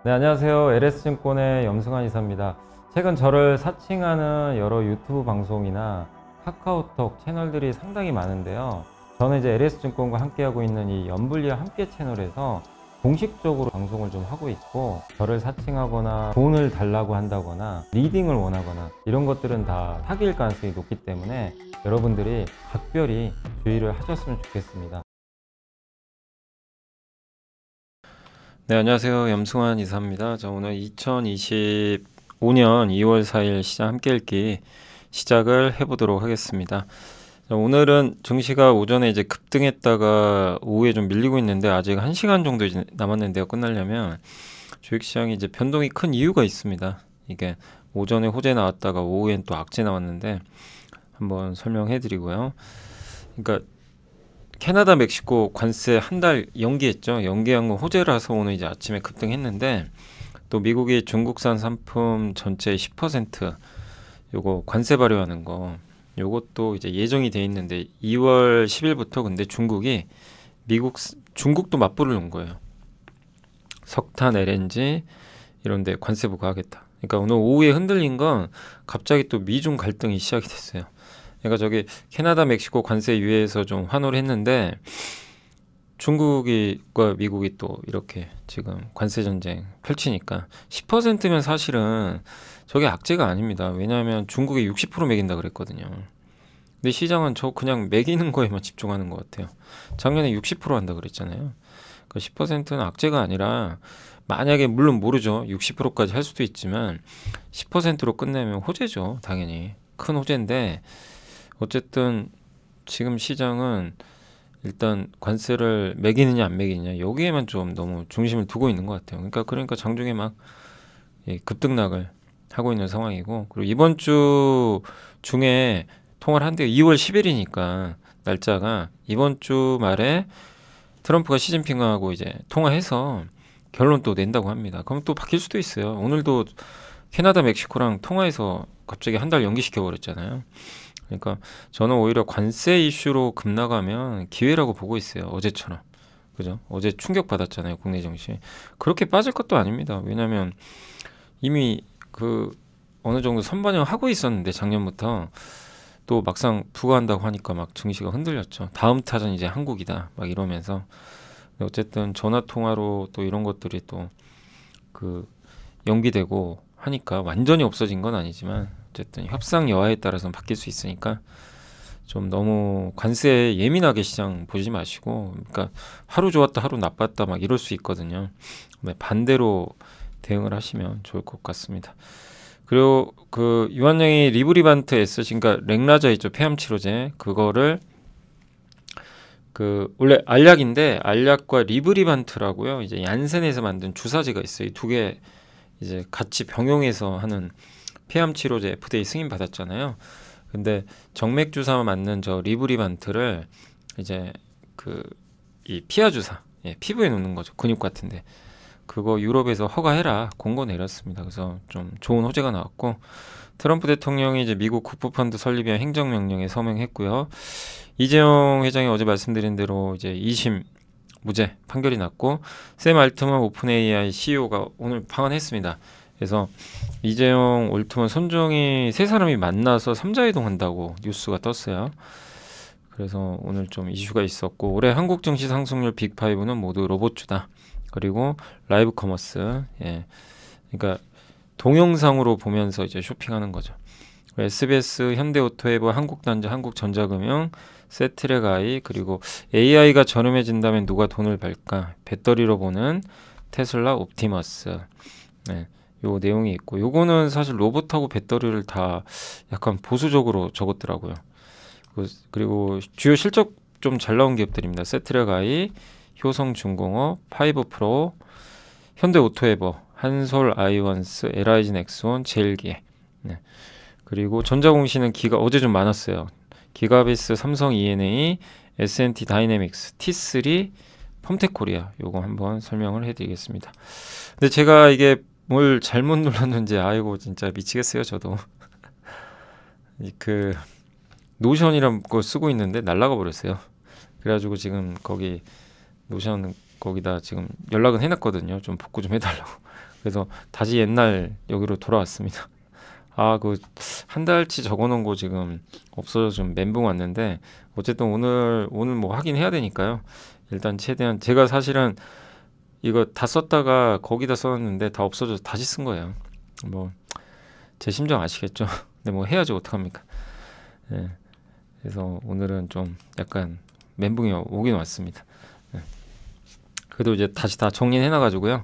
네, 안녕하세요. LS증권의 염승환 이사입니다. 최근 저를 사칭하는 여러 유튜브 방송이나 카카오톡 채널들이 상당히 많은데요. 저는 이제 LS증권과 함께하고 있는 이 염불리와 함께 채널에서 공식적으로 방송을 좀 하고 있고, 저를 사칭하거나 돈을 달라고 한다거나 리딩을 원하거나 이런 것들은 다 사기일 가능성이 높기 때문에 여러분들이 각별히 주의를 하셨으면 좋겠습니다. 네, 안녕하세요. 염승환 이사입니다. 저 오늘 2025년 2월 4일 시장 함께 읽기 시작을 해보도록 하겠습니다. 자, 오늘은 증시가 오전에 이제 급등했다가 오후에 좀 밀리고 있는데 아직 1시간 정도 이제 남았는데요. 끝나려면 주식시장이 이제 변동이 큰 이유가 있습니다. 이게 오전에 호재 나왔다가 오후엔 또 악재 나왔는데 한번 설명해 드리고요. 그러니까 캐나다, 멕시코 관세 한 달 연기했죠. 연기한 건 호재라서 오늘 이제 아침에 급등했는데, 또 미국이 중국산 상품 전체 10% 요거 관세 발효하는 거, 요것도 이제 예정이 돼 있는데 2월 10일부터 근데 중국도 맞불을 놓은 거예요. 석탄, LNG 이런 데 관세 부과하겠다. 그러니까 오늘 오후에 흔들린 건 갑자기 또 미중 갈등이 시작이 됐어요. 그러니까 저기 캐나다, 멕시코 관세 유예에서 좀 환호를 했는데 중국과 미국이 또 이렇게 지금 관세 전쟁 펼치니까 10%면 사실은 저게 악재가 아닙니다. 왜냐하면 중국이 60% 매긴다 그랬거든요. 근데 시장은 저 그냥 매기는 거에만 집중하는 것 같아요. 작년에 60% 한다 그랬잖아요. 그 10%는 악재가 아니라, 만약에 물론 모르죠. 60%까지 할 수도 있지만 10%로 끝내면 호재죠. 당연히 큰 호재인데, 어쨌든 지금 시장은 일단 관세를 매기느냐 안 매기느냐 여기에만 좀 너무 중심을 두고 있는 것 같아요. 그러니까 장중에 막 급등락을 하고 있는 상황이고, 그리고 이번 주 중에 통화를 한대요. 2월 10일이니까 날짜가 이번 주 말에 트럼프가 시진핑하고 이제 통화해서 결론 또 낸다고 합니다. 그럼 또 바뀔 수도 있어요. 오늘도 캐나다, 멕시코랑 통화해서 갑자기 한 달 연기시켜 버렸잖아요. 그러니까 저는 오히려 관세 이슈로 급나가면 기회라고 보고 있어요. 어제처럼. 그죠? 어제 충격 받았잖아요. 국내 증시. 그렇게 빠질 것도 아닙니다. 왜냐면 이미 그 어느 정도 선반영 하고 있었는데 작년부터 또 막상 부과한다고 하니까 막 증시가 흔들렸죠. 다음 타전 이제 한국이다. 막 이러면서. 어쨌든 전화 통화로 또 이런 것들이 또 그 연기되고 하니까 완전히 없어진 건 아니지만 어쨌든 협상 여하에 따라서는 바뀔 수 있으니까 좀 너무 관세에 예민하게 시장 보지 마시고, 그러니까 하루 좋았다 하루 나빴다 막 이럴 수 있거든요. 반대로 대응을 하시면 좋을 것 같습니다. 그리고 그 유한양이 리브리반트 S, 그러니까 렉라자 있죠. 폐암 치료제. 그거를 그 원래 알약인데 알약과 리브리반트라고요. 이제 얀센에서 만든 주사제가 있어요. 이 두 개 이제 같이 병용해서 하는 폐암 치료제 FDA 승인 받았잖아요. 근데 정맥 주사 맞는 저 리브리반트를 이제 그 이 피하 주사, 피부에 놓는 거죠. 근육 같은데. 그거 유럽에서 허가해라 공고 내렸습니다. 그래서 좀 좋은 호재가 나왔고, 트럼프 대통령이 이제 미국 국부펀드 설립 위한 행정명령에 서명했고요. 이재용 회장이 어제 말씀드린 대로 이제 2심 무죄 판결이 났고, 샘 알트먼 오픈 AI CEO가 오늘 방한했습니다. 그래서 이재용, 올트먼, 손정희 세 사람이 만나서 삼자회동 한다고 뉴스가 떴어요. 그래서 오늘 좀 이슈가 있었고, 올해 한국 증시 상승률 빅5는 모두 로봇주다. 그리고 라이브 커머스, 그러니까 동영상으로 보면서 이제 쇼핑하는 거죠. SBS, 현대오토에버, 한국단자, 한국전자금융, 세트랙아이, 그리고 AI가 저렴해진다면 누가 돈을 벌까? 배터리로 보는 테슬라 옵티머스. 요 내용이 있고, 요거는 사실 로봇하고 배터리를 다 약간 보수적으로 적었더라고요. 그리고 주요 실적 좀 잘 나온 기업들입니다. 세트랙아이, 효성중공업, 파이브프로, 현대오토에버, 한솔아이언스, LIG 넥스원, 제일기획. 그리고 전자공시는 어제 좀 많았어요. 기가비스, 삼성 E&A, S&T 다이내믹스, T3, 펌텍코리아. 요거 한번 설명을 해드리겠습니다. 근데 제가 이게 뭘 잘못 눌렀는지 아이고 진짜 미치겠어요. 저도 그 노션이란 거 쓰고 있는데 날라가 버렸어요. 그래가지고 지금 거기 노션 거기다 지금 연락은 해놨거든요. 좀 복구 좀 해달라고. 그래서 다시 옛날 여기로 돌아왔습니다. 아, 그 한 달치 적어놓은 거 지금 없어져 좀 멘붕 왔는데 어쨌든 오늘 뭐 확인해야 되니까요. 일단 최대한 제가 사실은 이거 다 썼다가 거기다 써놨는데 다 없어져서 다시 쓴 거예요. 뭐 제 심정 아시겠죠? 근데 뭐 해야지 어떡합니까? 예. 그래서 오늘은 좀 약간 멘붕이 오긴 왔습니다. 예. 그래도 이제 다시 다 정리해놔가지고요.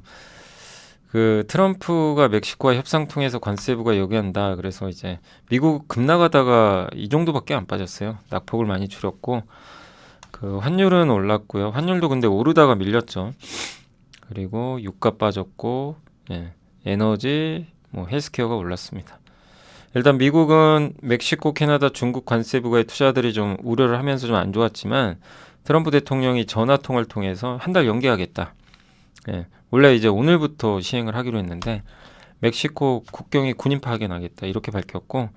그 트럼프가 멕시코와 협상 통해서 관세부가 요구한다. 그래서 이제 미국 급락하다가 이 정도밖에 안 빠졌어요. 낙폭을 많이 줄였고 그 환율은 올랐고요. 환율도 근데 오르다가 밀렸죠. 그리고 유가 빠졌고 예, 에너지, 뭐 헬스케어가 올랐습니다. 일단 미국은 멕시코, 캐나다, 중국 관세부가의 투자들이 좀 우려를 하면서 좀 안 좋았지만 트럼프 대통령이 전화 통화를 통해서 한 달 연기하겠다. 예, 원래 이제 오늘부터 시행을 하기로 했는데 멕시코 국경에 군인 파견하겠다 이렇게 밝혔고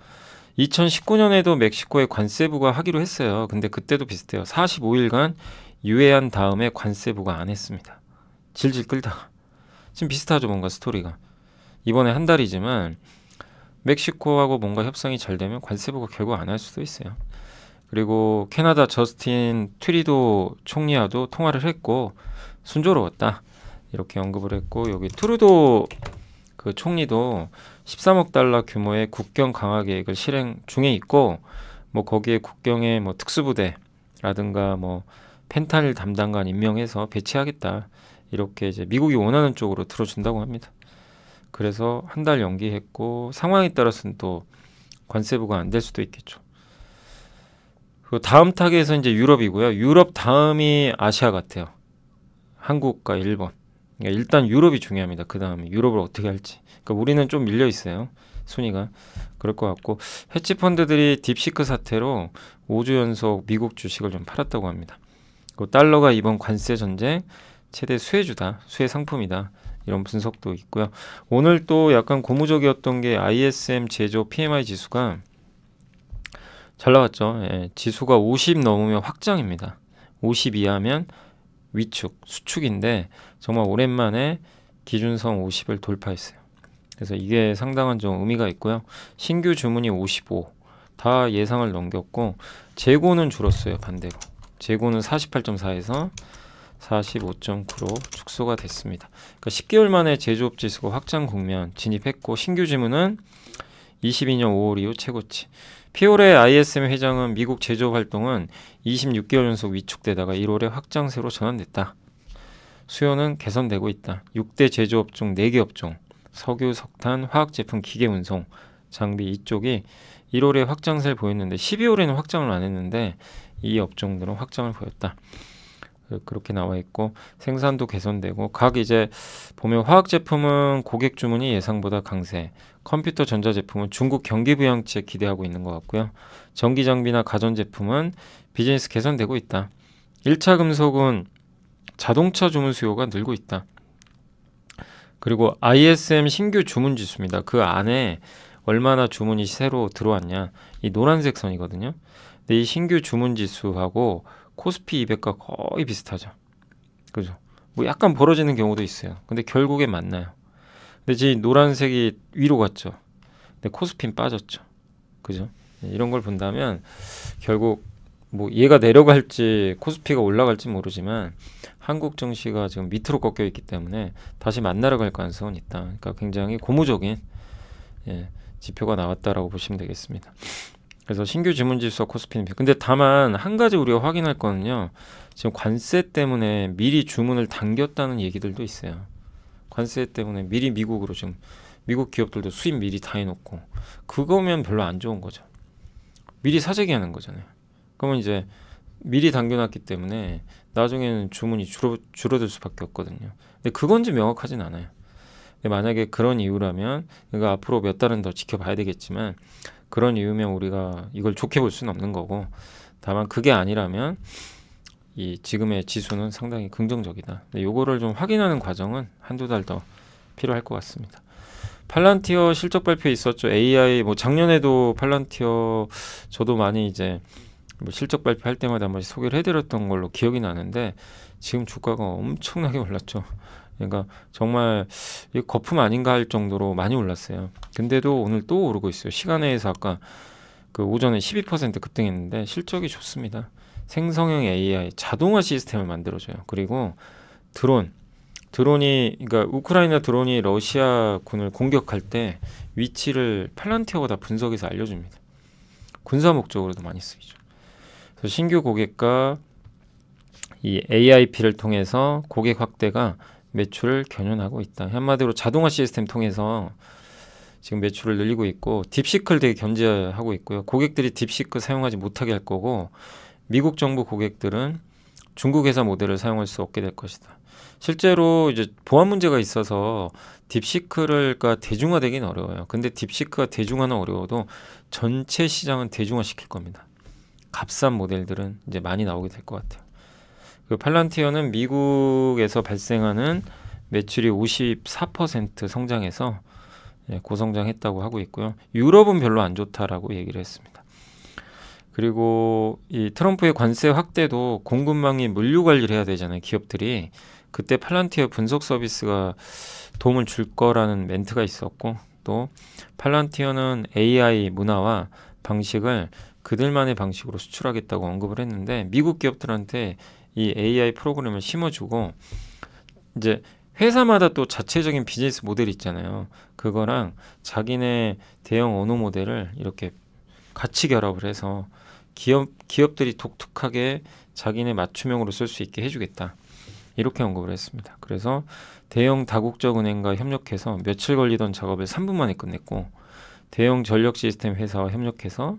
2019년에도 멕시코에 관세부가 하기로 했어요. 근데 그때도 비슷해요. 45일간 유예한 다음에 관세부가 안 했습니다. 질질 끌다가 지금 비슷하죠 뭔가 스토리가. 이번에 한 달이지만 멕시코하고 뭔가 협상이 잘 되면 관세부가 결국 안 할 수도 있어요. 그리고 캐나다 저스틴 트리도 총리와도 통화를 했고 순조로웠다 이렇게 언급을 했고 여기 트루도 그 총리도 13억 달러 규모의 국경 강화 계획을 실행 중에 있고 뭐 거기에 국경에 뭐 특수부대라든가 뭐 펜타닐 담당관 임명해서 배치하겠다 이렇게 이제 미국이 원하는 쪽으로 들어준다고 합니다. 그래서 한 달 연기했고 상황에 따라서는 또 관세부가 안 될 수도 있겠죠. 그 다음 타겟은 이제 유럽이고요. 유럽 다음이 아시아 같아요. 한국과 일본. 그러니까 일단 유럽이 중요합니다. 그 다음에 유럽을 어떻게 할지. 그러니까 우리는 좀 밀려 있어요. 순위가. 그럴 것 같고 헤지펀드들이 딥시크 사태로 5주 연속 미국 주식을 좀 팔았다고 합니다. 그 달러가 이번 관세 전쟁 최대 수혜주다. 수혜 상품이다. 이런 분석도 있고요. 오늘 또 약간 고무적이었던 게 ISM 제조 PMI 지수가 잘 나왔죠. 예, 지수가 50 넘으면 확장입니다. 50 이하면 위축, 수축인데 정말 오랜만에 기준선 50을 돌파했어요. 그래서 이게 상당한 좀 의미가 있고요. 신규 주문이 55, 다 예상을 넘겼고 재고는 줄었어요. 반대로. 재고는 48.4에서 45.9로 축소가 됐습니다. 그러니까 10개월 만에 제조업 지수가 확장 국면 진입했고 신규 주문은 22년 5월 이후 최고치. 피올의 ISM 회장은 미국 제조업 활동은 26개월 연속 위축되다가 1월에 확장세로 전환됐다. 수요는 개선되고 있다. 6대 제조업 중 4개 업종, 석유, 석탄, 화학제품, 기계운송, 장비 이쪽이 1월에 확장세를 보였는데 12월에는 확장을 안 했는데 이 업종들은 확장을 보였다. 그렇게 나와 있고 생산도 개선되고 각 이제 보면 화학 제품은 고객 주문이 예상보다 강세, 컴퓨터 전자 제품은 중국 경기 부양치에 기대하고 있는 것 같고요. 전기 장비나 가전 제품은 비즈니스 개선되고 있다. 1차 금속은 자동차 주문 수요가 늘고 있다. 그리고 ISM 신규 주문 지수입니다. 그 안에 얼마나 주문이 새로 들어왔냐 이 노란색 선이거든요. 근데 이 신규 주문 지수하고 코스피 200과 거의 비슷하죠. 그죠? 뭐 약간 벌어지는 경우도 있어요. 근데 결국에 만나요. 근데 지금 노란색이 위로 갔죠. 근데 코스피는 빠졌죠. 그죠? 이런 걸 본다면 결국 뭐 얘가 내려갈지 코스피가 올라갈지 모르지만 한국 증시가 지금 밑으로 꺾여 있기 때문에 다시 만나러 갈 가능성은 있다. 그러니까 굉장히 고무적인 지표가 나왔다라고 보시면 되겠습니다. 그래서 신규 주문 지수와 코스피는 근데 다만 한 가지 우리가 확인할 거는요. 지금 관세 때문에 미리 주문을 당겼다는 얘기들도 있어요. 관세 때문에 미리 미국으로 지금 미국 기업들도 수입 미리 다 해놓고 그거면 별로 안 좋은 거죠. 미리 사재기 하는 거잖아요. 그러면 이제 미리 당겨놨기 때문에 나중에는 주문이 줄어들 수밖에 없거든요. 근데 그건지 명확하진 않아요. 근데 만약에 그런 이유라면 그러니까 앞으로 몇 달은 더 지켜봐야 되겠지만 그런 이유면 우리가 이걸 좋게 볼 수는 없는 거고 다만 그게 아니라면 이 지금의 지수는 상당히 긍정적이다. 근데 요거를 좀 확인하는 과정은 한두 달 더 필요할 것 같습니다. 팔란티어 실적 발표 있었죠. AI 뭐 작년에도 팔란티어 저도 많이 이제 뭐 실적 발표할 때마다 한 번씩 소개를 해드렸던 걸로 기억이 나는데 지금 주가가 엄청나게 올랐죠. 그러니까 정말 이 거품 아닌가 할 정도로 많이 올랐어요. 근데도 오늘 또 오르고 있어요. 시간외에서 아까 그 오전에 12% 급등했는데 실적이 좋습니다. 생성형 AI 자동화 시스템을 만들어줘요. 그리고 드론이 그러니까 우크라이나 드론이 러시아 군을 공격할 때 위치를 팔란티어가 다 분석해서 알려줍니다. 군사 목적으로도 많이 쓰이죠. 그래서 신규 고객과 이 AIP를 통해서 고객 확대가 매출을 견인하고 있다. 한마디로 자동화 시스템 통해서 지금 매출을 늘리고 있고 딥시크를 되게 견제하고 있고요. 고객들이 딥시크 사용하지 못하게 할 거고 미국 정부 고객들은 중국 회사 모델을 사용할 수 없게 될 것이다. 실제로 이제 보안 문제가 있어서 딥시크가 대중화되긴 어려워요. 근데 딥시크가 대중화는 어려워도 전체 시장은 대중화시킬 겁니다. 값싼 모델들은 이제 많이 나오게 될 것 같아요. 그 팔란티어는 미국에서 발생하는 매출이 54% 성장해서 고성장했다고 하고 있고요. 유럽은 별로 안 좋다라고 얘기를 했습니다. 그리고 이 트럼프의 관세 확대도 공급망이 물류 관리를 해야 되잖아요. 기업들이. 그때 팔란티어 분석 서비스가 도움을 줄 거라는 멘트가 있었고 또 팔란티어는 AI 문화와 방식을 그들만의 방식으로 수출하겠다고 언급을 했는데 미국 기업들한테 이 AI 프로그램을 심어주고 이제 회사마다 또 자체적인 비즈니스 모델이 있잖아요. 그거랑 자기네 대형 언어 모델을 이렇게 같이 결합을 해서 기업들이 독특하게 자기네 맞춤형으로 쓸 수 있게 해주겠다. 이렇게 언급을 했습니다. 그래서 대형 다국적 은행과 협력해서 며칠 걸리던 작업을 3분 만에 끝냈고 대형 전력 시스템 회사와 협력해서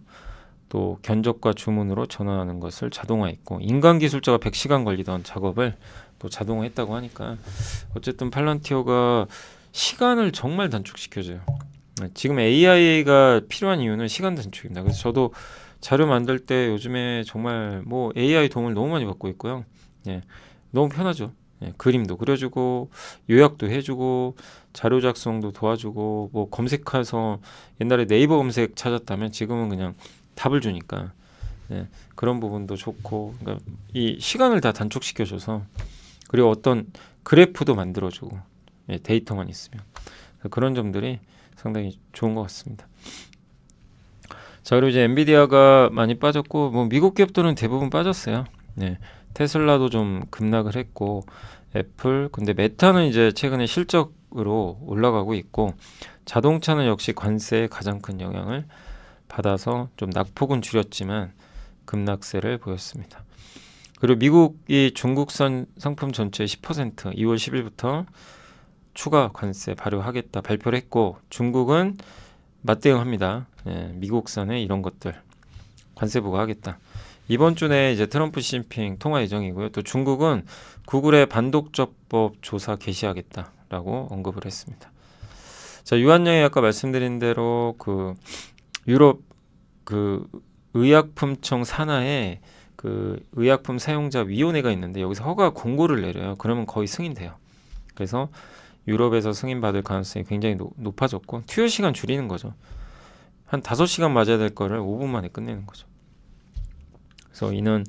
또 견적과 주문으로 전환하는 것을 자동화했고 인간 기술자가 100시간 걸리던 작업을 또 자동화했다고 하니까 어쨌든 팔란티어가 시간을 정말 단축시켜줘요. 지금 AI가 필요한 이유는 시간 단축입니다. 그래서 저도 자료 만들 때 요즘에 정말 뭐 AI 도움을 너무 많이 받고 있고요. 너무 편하죠. 그림도 그려주고 요약도 해주고 자료 작성도 도와주고 뭐 검색해서 옛날에 네이버 검색 찾았다면 지금은 그냥 답을 주니까 그런 부분도 좋고 그러니까 이 시간을 다 단축시켜줘서 그리고 어떤 그래프도 만들어주고 데이터만 있으면 그런 점들이 상당히 좋은 것 같습니다. 자 그리고 이제 엔비디아가 많이 빠졌고 뭐 미국 기업들은 대부분 빠졌어요. 테슬라도 좀 급락을 했고 애플 근데 메타는 이제 최근에 실적으로 올라가고 있고 자동차는 역시 관세에 가장 큰 영향을 받아서 좀 낙폭은 줄였지만 급락세를 보였습니다. 그리고 미국이 중국산 상품 전체의 10% 2월 10일부터 추가 관세 발효하겠다 발표를 했고 중국은 맞대응합니다. 미국산의 이런 것들 관세 부과하겠다. 이번 주 내에 이제 트럼프 시진핑 통화 예정이고요. 또 중국은 구글의 반독점법 조사 개시하겠다라고 언급을 했습니다. 자, 유한양이 아까 말씀드린 대로 그 유럽 그 의약품청 산하에 그 의약품 사용자 위원회가 있는데 여기서 허가 공고를 내려요. 그러면 거의 승인돼요. 그래서 유럽에서 승인받을 가능성이 굉장히 높아졌고 투여 시간 줄이는 거죠. 한 5시간 맞아야 될 거를 5분 만에 끝내는 거죠. 그래서 이는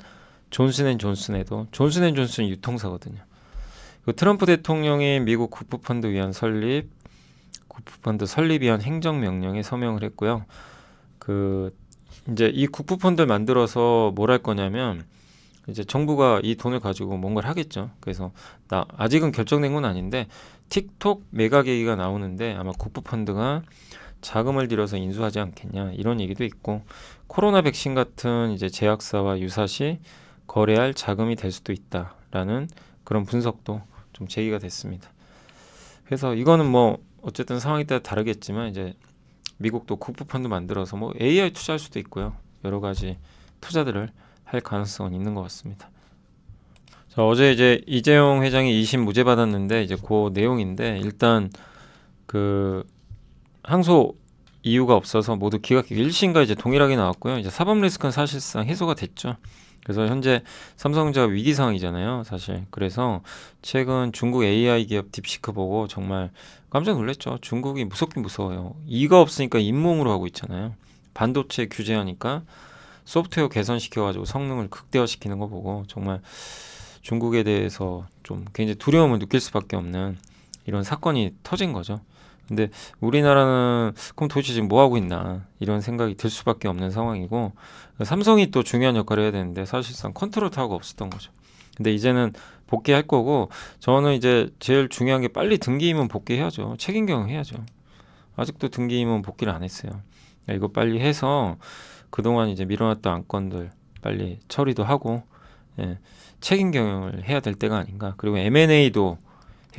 존슨앤존슨에도 존슨앤존슨 유통사거든요. 트럼프 대통령이 미국 국부펀드 위한 국부펀드 설립 위한 행정명령에 서명을 했고요. 이제 이 국부펀드를 만들어서 뭘 할 거냐면 이제 정부가 이 돈을 가지고 뭔가를 하겠죠. 그래서 아직은 결정된 건 아닌데 틱톡 메가 계기가 나오는데 아마 국부펀드가 자금을 들여서 인수하지 않겠냐 이런 얘기도 있고 코로나 백신 같은 이제 제약사와 유사시 거래할 자금이 될 수도 있다라는 그런 분석도 좀 제기가 됐습니다. 그래서 이거는 뭐 어쨌든 상황에 따라 다르겠지만 이제 미국도 국부펀드 만들어서 뭐 AI 투자할 수도 있고요. 여러 가지 투자들을 할 가능성은 있는 것 같습니다. 자, 어제 이제 이재용 회장이 2심 무죄 받았는데 이제 그 내용인데 일단 항소 이유가 없어서 모두 기각해 1심과 이제 동일하게 나왔고요. 이제 사법 리스크는 사실상 해소가 됐죠. 그래서 현재 삼성전자가 위기 상황이잖아요, 사실. 그래서 최근 중국 AI 기업 딥시크 보고 정말 깜짝 놀랐죠. 중국이 무섭긴 무서워요. 이가 없으니까 잇몸으로 하고 있잖아요. 반도체 규제하니까 소프트웨어 개선시켜가지고 성능을 극대화시키는 거 보고 정말 중국에 대해서 좀 굉장히 두려움을 느낄 수밖에 없는 이런 사건이 터진 거죠. 근데 우리나라는 그럼 도대체 지금 뭐 하고 있나 이런 생각이 들 수밖에 없는 상황이고, 삼성이 또 중요한 역할을 해야 되는데 사실상 컨트롤 타워가 없었던 거죠. 근데 이제는 복귀할 거고, 저는 이제 제일 중요한 게 빨리 등기 임원 복귀해야죠. 책임 경영해야죠. 아직도 등기 임원 복귀를 안 했어요. 이거 빨리 해서 그동안 이제 밀어놨던 안건들 빨리 처리도 하고, 예, 책임 경영을 해야 될 때가 아닌가. 그리고 M&A도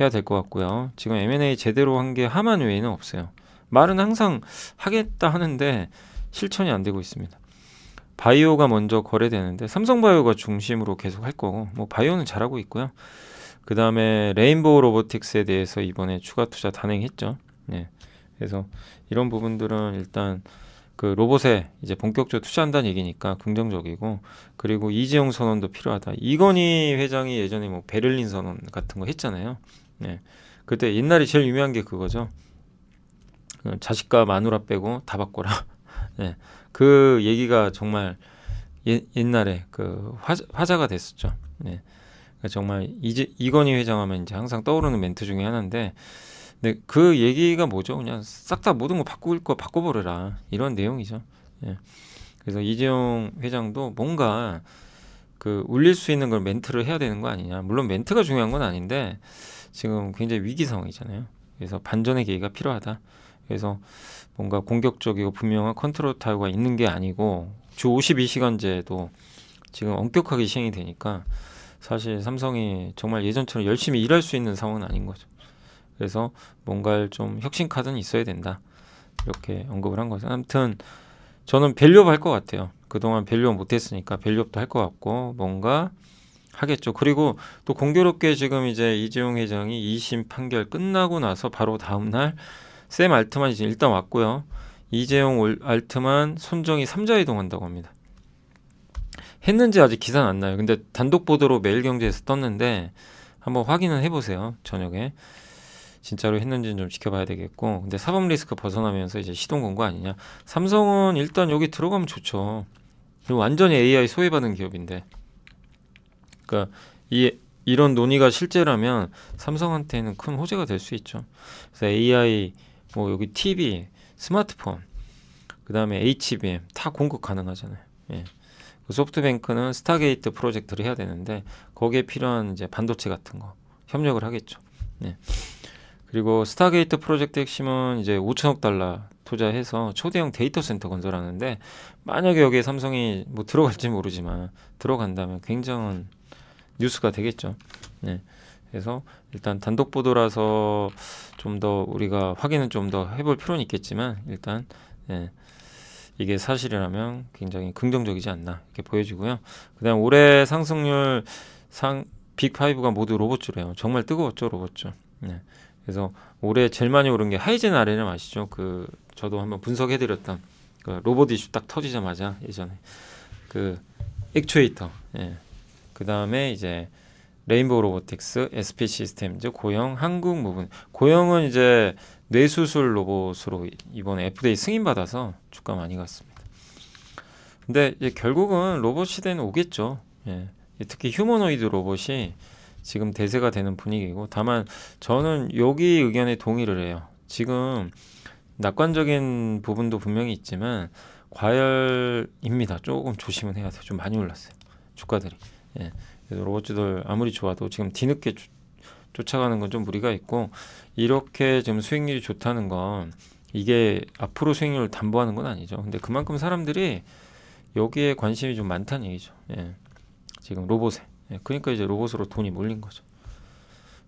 해야 될 것 같고요. 지금 M&A 제대로 한 게 하만 외에는 없어요. 말은 항상 하겠다 하는데 실천이 안 되고 있습니다. 바이오가 먼저 거래되는데 삼성바이오가 중심으로 계속 할 거고, 뭐 바이오는 잘하고 있고요. 그 다음에 레인보우 로보틱스에 대해서 이번에 추가 투자 단행했죠. 네. 그래서 이런 부분들은 일단 그 로봇에 이제 본격적으로 투자한다는 얘기니까 긍정적이고, 그리고 이재용 선언도 필요하다. 이건희 회장이 예전에 뭐 베를린 선언 같은 거 했잖아요. 네. 그때 옛날에 제일 유명한 게 그거죠. 자식과 마누라 빼고 다 바꿔라. 네. 그 얘기가 정말 옛날에 그 화자가 됐었죠. 네. 그러니까 정말 이건희 회장하면 이제 항상 떠오르는 멘트 중에 하나인데, 근데 그 얘기가 뭐죠? 그냥 싹 다 모든 거 바꿀 거 바꿔버려라, 이런 내용이죠. 예. 그래서 이재용 회장도 뭔가 그 울릴 수 있는 걸 멘트를 해야 되는 거 아니냐. 물론 멘트가 중요한 건 아닌데 지금 굉장히 위기 상황이잖아요. 그래서 반전의 계기가 필요하다. 그래서 뭔가 공격적이고 분명한 컨트롤 타워가 있는 게 아니고 주 52시간제도 지금 엄격하게 시행이 되니까 사실 삼성이 정말 예전처럼 열심히 일할 수 있는 상황은 아닌 거죠. 그래서 뭔가 좀 혁신 카드는 있어야 된다, 이렇게 언급을 한 거죠. 아무튼 저는 밸류업 할 것 같아요. 그동안 밸류업 못했으니까 밸류업도 할 것 같고 뭔가 하겠죠. 그리고 또 공교롭게 지금 이제 이재용 회장이 2심 판결 끝나고 나서 바로 다음날 샘 알트만이 이제 일단 왔고요. 이재용 알트만 손정희 3자 이동한다고 합니다. 했는지 아직 기사는 안 나요. 근데 단독 보도로 매일경제에서 떴는데 한번 확인은 해보세요. 저녁에 진짜로 했는지는 좀 지켜봐야 되겠고, 근데 사법 리스크 벗어나면서 이제 시동 건 거 아니냐. 삼성은 일단 여기 들어가면 좋죠. 그리고 완전히 AI 소외받은 기업인데, 그러니까 이런 논의가 실제라면 삼성한테는 큰 호재가 될 수 있죠. 그래서 AI, 뭐 여기 TV, 스마트폰, 그 다음에 HBM 다 공급 가능하잖아요. 예. 소프트뱅크는 스타게이트 프로젝트를 해야 되는데 거기에 필요한 이제 반도체 같은 거 협력을 하겠죠. 예. 그리고 스타게이트 프로젝트 핵심은 이제 5천억 달러 투자해서 초대형 데이터 센터 건설하는데, 만약에 여기에 삼성이 뭐 들어갈지 모르지만 들어간다면 굉장한 뉴스가 되겠죠. 네. 그래서 일단 단독 보도라서 좀 더 우리가 확인은 좀 더 해볼 필요는 있겠지만 일단 네. 이게 사실이라면 굉장히 긍정적이지 않나 이렇게 보여지고요. 그다음 올해 상승률 빅5가 모두 로봇주래요. 정말 뜨거웠죠, 로봇주. 네. 그래서 올해 제일 많이 오른 게 하이젠 RNM 아시죠? 그 저도 한번 분석해드렸던 그 로봇 이슈 딱 터지자마자 예전에 그 액추에이터, 예. 그 다음에 이제 레인보우 로보틱스, SP 시스템즈, 고영, 한국 무분. 고영은 이제 뇌수술 로봇으로 이번에 FDA 승인 받아서 주가 많이 갔습니다. 근데 이제 결국은 로봇 시대는 오겠죠. 예. 특히 휴머노이드 로봇이 지금 대세가 되는 분위기고, 다만 저는 여기 의견에 동의를 해요. 지금 낙관적인 부분도 분명히 있지만 과열입니다. 조금 조심은 해야 돼요. 좀 많이 올랐어요, 주가들이. 예. 그래서 로봇주들 아무리 좋아도 지금 뒤늦게 쫓아가는 건 좀 무리가 있고, 이렇게 지금 수익률이 좋다는 건 이게 앞으로 수익률을 담보하는 건 아니죠. 근데 그만큼 사람들이 여기에 관심이 좀 많다는 얘기죠. 예. 지금 로봇에. 예. 그러니까 이제 로봇으로 돈이 몰린 거죠.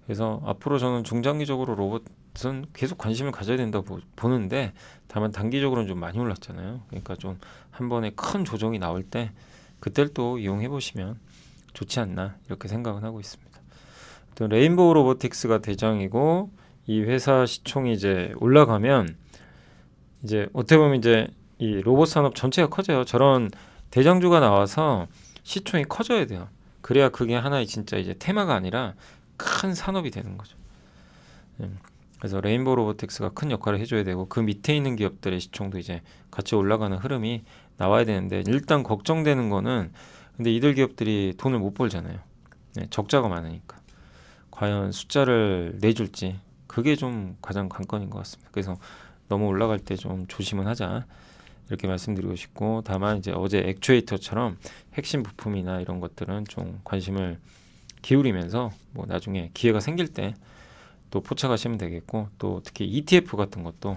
그래서 앞으로 저는 중장기적으로 로봇은 계속 관심을 가져야 된다고 보는데, 다만 단기적으로는 좀 많이 올랐잖아요. 그러니까 좀 한 번에 큰 조정이 나올 때 그때를 또 이용해 보시면 좋지 않나 이렇게 생각은 하고 있습니다. 또 레인보우 로보틱스가 대장이고, 이 회사 시총이 이제 올라가면 이제 어떻게 보면 이제 이 로봇 산업 전체가 커져요. 저런 대장주가 나와서 시총이 커져야 돼요. 그래야 그게 하나의 진짜 이제 테마가 아니라 큰 산업이 되는 거죠. 그래서 레인보우 로보틱스가 큰 역할을 해줘야 되고, 그 밑에 있는 기업들의 시총도 이제 같이 올라가는 흐름이 나와야 되는데, 일단 걱정되는 거는 근데 이들 기업들이 돈을 못 벌잖아요. 네, 적자가 많으니까. 과연 숫자를 내줄지 그게 좀 가장 관건인 것 같습니다. 그래서 너무 올라갈 때 좀 조심은 하자 이렇게 말씀드리고 싶고, 다만 이제 어제 액추에이터처럼 핵심 부품이나 이런 것들은 좀 관심을 기울이면서 뭐 나중에 기회가 생길 때 또 포착하시면 되겠고, 또 특히 ETF 같은 것도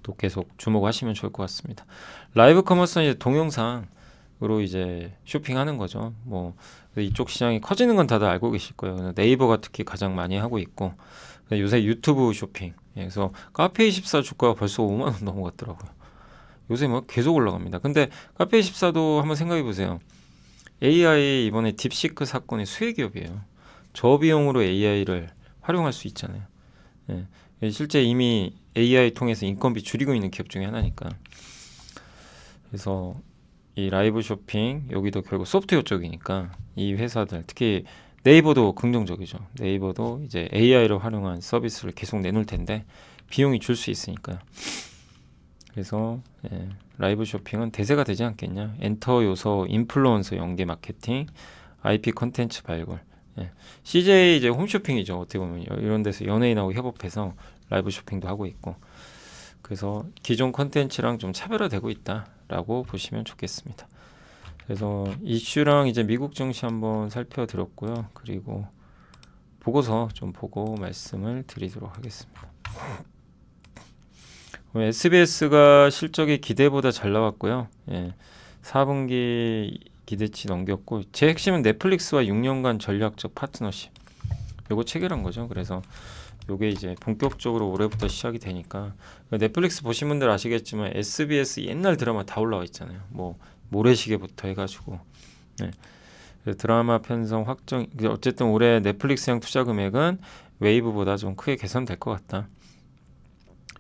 또 계속 주목하시면 좋을 것 같습니다. 라이브 커머스는 이제 동영상으로 이제 쇼핑하는 거죠. 뭐 이쪽 시장이 커지는 건 다들 알고 계실 거예요. 네이버가 특히 가장 많이 하고 있고, 요새 유튜브 쇼핑, 그래서 카페24 주가가 벌써 5만 원 넘어갔더라고요. 요새 뭐 계속 올라갑니다. 근데 카페24도 한번 생각해 보세요. AI 이번에 딥시크 사건의 수혜 기업이에요. 저비용으로 AI를 활용할 수 있잖아요. 예. 실제 이미 AI 통해서 인건비 줄이고 있는 기업 중에 하나니까. 그래서 이 라이브 쇼핑, 여기도 결국 소프트웨어 쪽이니까 이 회사들, 특히 네이버도 긍정적이죠. 네이버도 이제 AI를 활용한 서비스를 계속 내놓을 텐데 비용이 줄 수 있으니까요. 그래서 라이브 쇼핑은 대세가 되지 않겠냐. 엔터 요소, 인플루언서 연계 마케팅, IP 컨텐츠 발굴. CJ 이제 홈쇼핑이죠. 어떻게 보면 이런 데서 연예인하고 협업해서 라이브 쇼핑도 하고 있고, 그래서 기존 컨텐츠랑 좀 차별화되고 있다라고 보시면 좋겠습니다. 그래서 이슈랑 이제 미국 증시 한번 살펴드렸고요. 그리고 보고서 좀 보고 말씀을 드리도록 하겠습니다. SBS가 실적이 기대보다 잘 나왔고요. 4분기 기대치 넘겼고, 제 핵심은 넷플릭스와 6년간 전략적 파트너십, 요거 체결한 거죠. 그래서 요게 이제 본격적으로 올해부터 시작이 되니까, 넷플릭스 보신 분들 아시겠지만 SBS 옛날 드라마 다 올라와 있잖아요. 뭐 모래시계부터 해가지고 드라마 편성 확정, 어쨌든 올해 넷플릭스형 투자 금액은 웨이브보다 좀 크게 개선될 것 같다,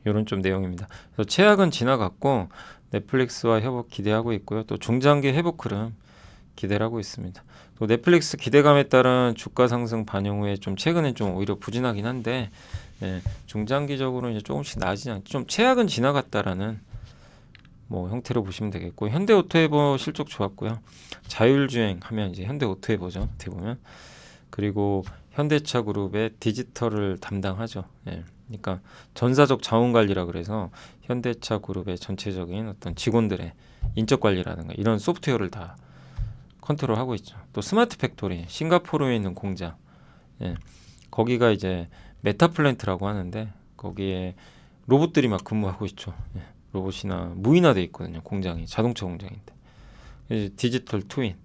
이런 좀 내용입니다. 그래서 최악은 지나갔고 넷플릭스와 협업 기대하고 있고요. 또 중장기 회복 흐름 기대를 하고 있습니다. 또 넷플릭스 기대감에 따른 주가 상승 반영 후에 좀 최근엔 좀 오히려 부진하긴 한데, 중장기적으로 이제 조금씩 나아지지 않죠. 좀 최악은 지나갔다라는 뭐 형태로 보시면 되겠고, 현대오토에버 실적 좋았고요. 자율주행 하면 이제 현대오토에버죠, 어떻게 보면. 그리고 현대차 그룹의 디지털을 담당하죠. 그러니까 전사적 자원 관리라 그래서 현대차 그룹의 전체적인 어떤 직원들의 인적 관리라든가 이런 소프트웨어를 다 컨트롤하고 있죠. 또 스마트 팩토리, 싱가포르에 있는 공장, 거기가 이제 메타플랜트라고 하는데 거기에 로봇들이 막 근무하고 있죠. 로봇이나 무인화돼 있거든요. 공장이 자동차 공장인데, 디지털 트윈,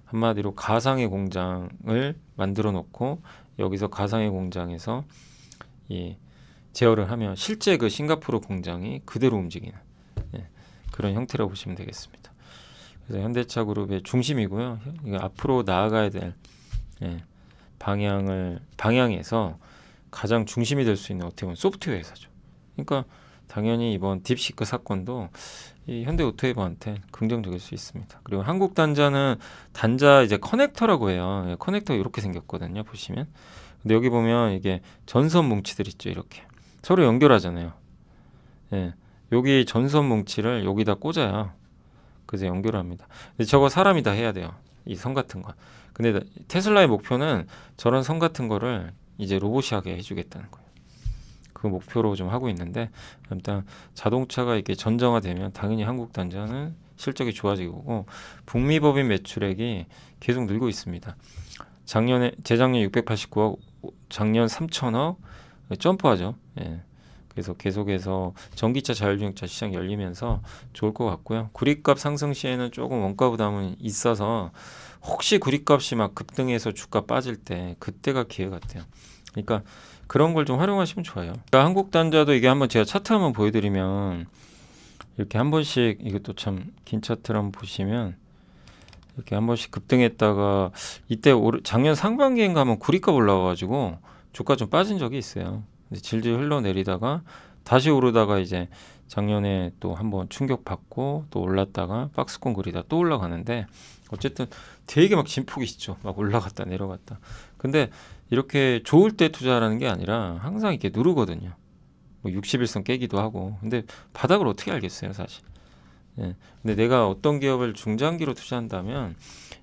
한마디로 가상의 공장을 만들어 놓고 여기서 가상의 공장에서 제어를 하면 실제 그 싱가포르 공장이 그대로 움직이는 그런 형태라고 보시면 되겠습니다. 그래서 현대차 그룹의 중심이고요. 앞으로 나아가야 될 방향에서 가장 중심이 될 수 있는 어떻게 보면 소프트웨어 회사죠. 그러니까 당연히 이번 딥시크 사건도 이 현대오토에버한테 긍정적일 수 있습니다. 그리고 한국 단자는 단자 이제 커넥터라고 해요. 커넥터 이렇게 생겼거든요. 보시면. 근데 여기 보면 이게 전선 뭉치들 있죠. 이렇게 서로 연결하잖아요. 여기 전선 뭉치를 여기다 꽂아요. 그래서 연결을 합니다. 근데 저거 사람이 다 해야 돼요. 이 선 같은 거. 근데 테슬라의 목표는 저런 선 같은 거를 이제 로봇이 하게 해주겠다는 거예요. 그 목표로 좀 하고 있는데, 일단 자동차가 이렇게 전정화되면 당연히 한국 단자는 실적이 좋아지고 북미 법인 매출액이 계속 늘고 있습니다. 재작년 689억, 작년 3천억 점프하죠. 그래서 계속해서 전기차, 자율주행차 시장 열리면서 좋을 것 같고요. 구리값 상승 시에는 조금 원가 부담은 있어서 혹시 구리값이 막 급등해서 주가 빠질 때 그때가 기회 같아요. 그러니까 그런 걸 좀 활용하시면 좋아요. 그러니까 한국 단자도 이게 한번 제가 차트 한번 보여드리면, 이렇게 한 번씩, 이것도 참 긴 차트를 한번 보시면 이렇게 한 번씩 급등했다가 이때 작년 상반기인가 한번 구리값 올라와가지고 주가 좀 빠진 적이 있어요. 질질 흘러내리다가 다시 오르다가 이제 작년에 또 한번 충격받고 또 올랐다가 박스권 그리다 또 올라가는데, 어쨌든 되게 막 진폭이 있죠. 막 올라갔다 내려갔다. 근데 이렇게 좋을 때 투자하라는 게 아니라 항상 이렇게 누르거든요. 뭐 60일선 깨기도 하고. 근데 바닥을 어떻게 알겠어요, 사실. 예. 근데 내가 어떤 기업을 중장기로 투자한다면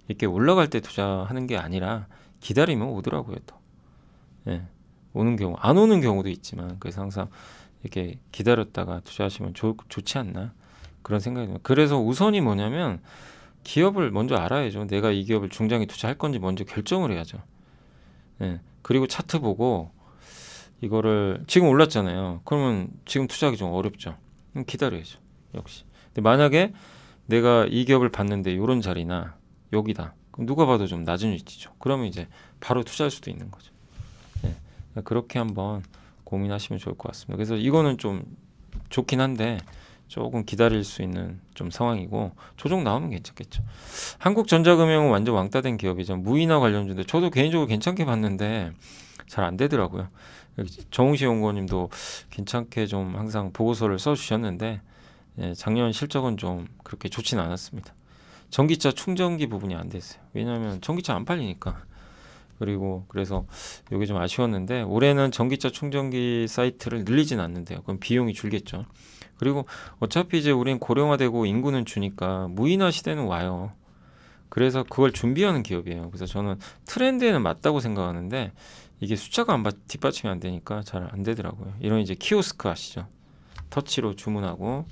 이렇게 올라갈 때 투자하는 게 아니라 기다리면 오더라고요, 또. 예. 오는 경우, 안 오는 경우도 있지만 그래서 항상 이렇게 기다렸다가 투자하시면 좋지 않나 그런 생각이 듭니다. 그래서 우선이 뭐냐면 기업을 먼저 알아야죠. 내가 이 기업을 중장기 투자할 건지 먼저 결정을 해야죠. 예. 그리고 차트 보고 이거를 지금 올랐잖아요. 그러면 지금 투자하기 좀 어렵죠. 그럼 기다려야죠. 역시. 근데 만약에 내가 이 기업을 봤는데 요런 자리나 여기다. 그럼 누가 봐도 좀 낮은 위치죠. 그러면 이제 바로 투자할 수도 있는 거죠. 예. 그렇게 한번 고민하시면 좋을 것 같습니다. 그래서 이거는 좀 좋긴 한데 조금 기다릴 수 있는 좀 상황이고 조정 나오면 괜찮겠죠. 한국전자금융은 완전 왕따 된 기업이죠. 무인화 관련주인데 저도 개인적으로 괜찮게 봤는데 잘 안 되더라고요. 정우시 연구원님도 괜찮게 좀 항상 보고서를 써주셨는데 예, 작년 실적은 좀 그렇게 좋진 않았습니다. 전기차 충전기 부분이 안 됐어요. 왜냐하면 전기차 안 팔리니까. 그리고 그래서 이게 좀 아쉬웠는데 올해는 전기차 충전기 사이트를 늘리진 않는데요. 그럼 비용이 줄겠죠. 그리고 어차피 이제 우린 고령화되고 인구는 주니까 무인화 시대는 와요. 그래서 그걸 준비하는 기업이에요. 그래서 저는 트렌드에는 맞다고 생각하는데 이게 숫자가 뒷받침이 안 되니까 잘 안 되더라고요. 이런 이제 키오스크 아시죠? 터치로 주문하고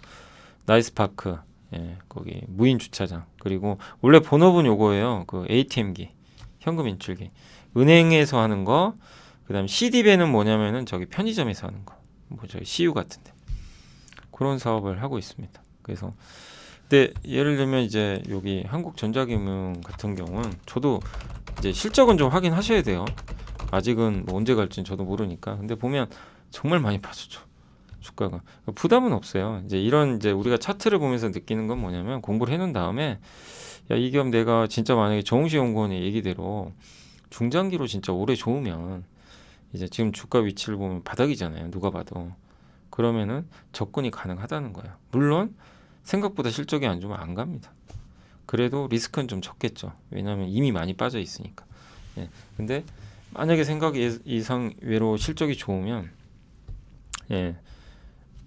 나이스파크, 예, 거기 무인 주차장. 그리고 원래 본업은 요거예요. 그 ATM기, 현금 인출기. 은행에서 하는 거. 그다음 CD배는 뭐냐면은 저기 편의점에서 하는 거. 뭐 저기 CU 같은데. 그런 사업을 하고 있습니다. 그래서 근데 예를 들면 이제 여기 한국전자금융 같은 경우는 저도 이제 실적은 좀 확인하셔야 돼요. 아직은 뭐 언제 갈지는 저도 모르니까. 근데 보면 정말 많이 빠졌죠. 주가가. 부담은 없어요. 이제 이런 이제 우리가 차트를 보면서 느끼는 건 뭐냐면 공부를 해놓은 다음에 야, 이 기업 내가 진짜 만약에 정우시 연구원의 얘기대로 중장기로 진짜 오래 좋으면 이제 지금 주가 위치를 보면 바닥이잖아요. 누가 봐도. 그러면은 접근이 가능하다는 거예요. 물론 생각보다 실적이 안 좋으면 안 갑니다. 그래도 리스크는 좀 적겠죠. 왜냐하면 이미 많이 빠져 있으니까. 예. 근데 만약에 생각 이상 외로 실적이 좋으면 예.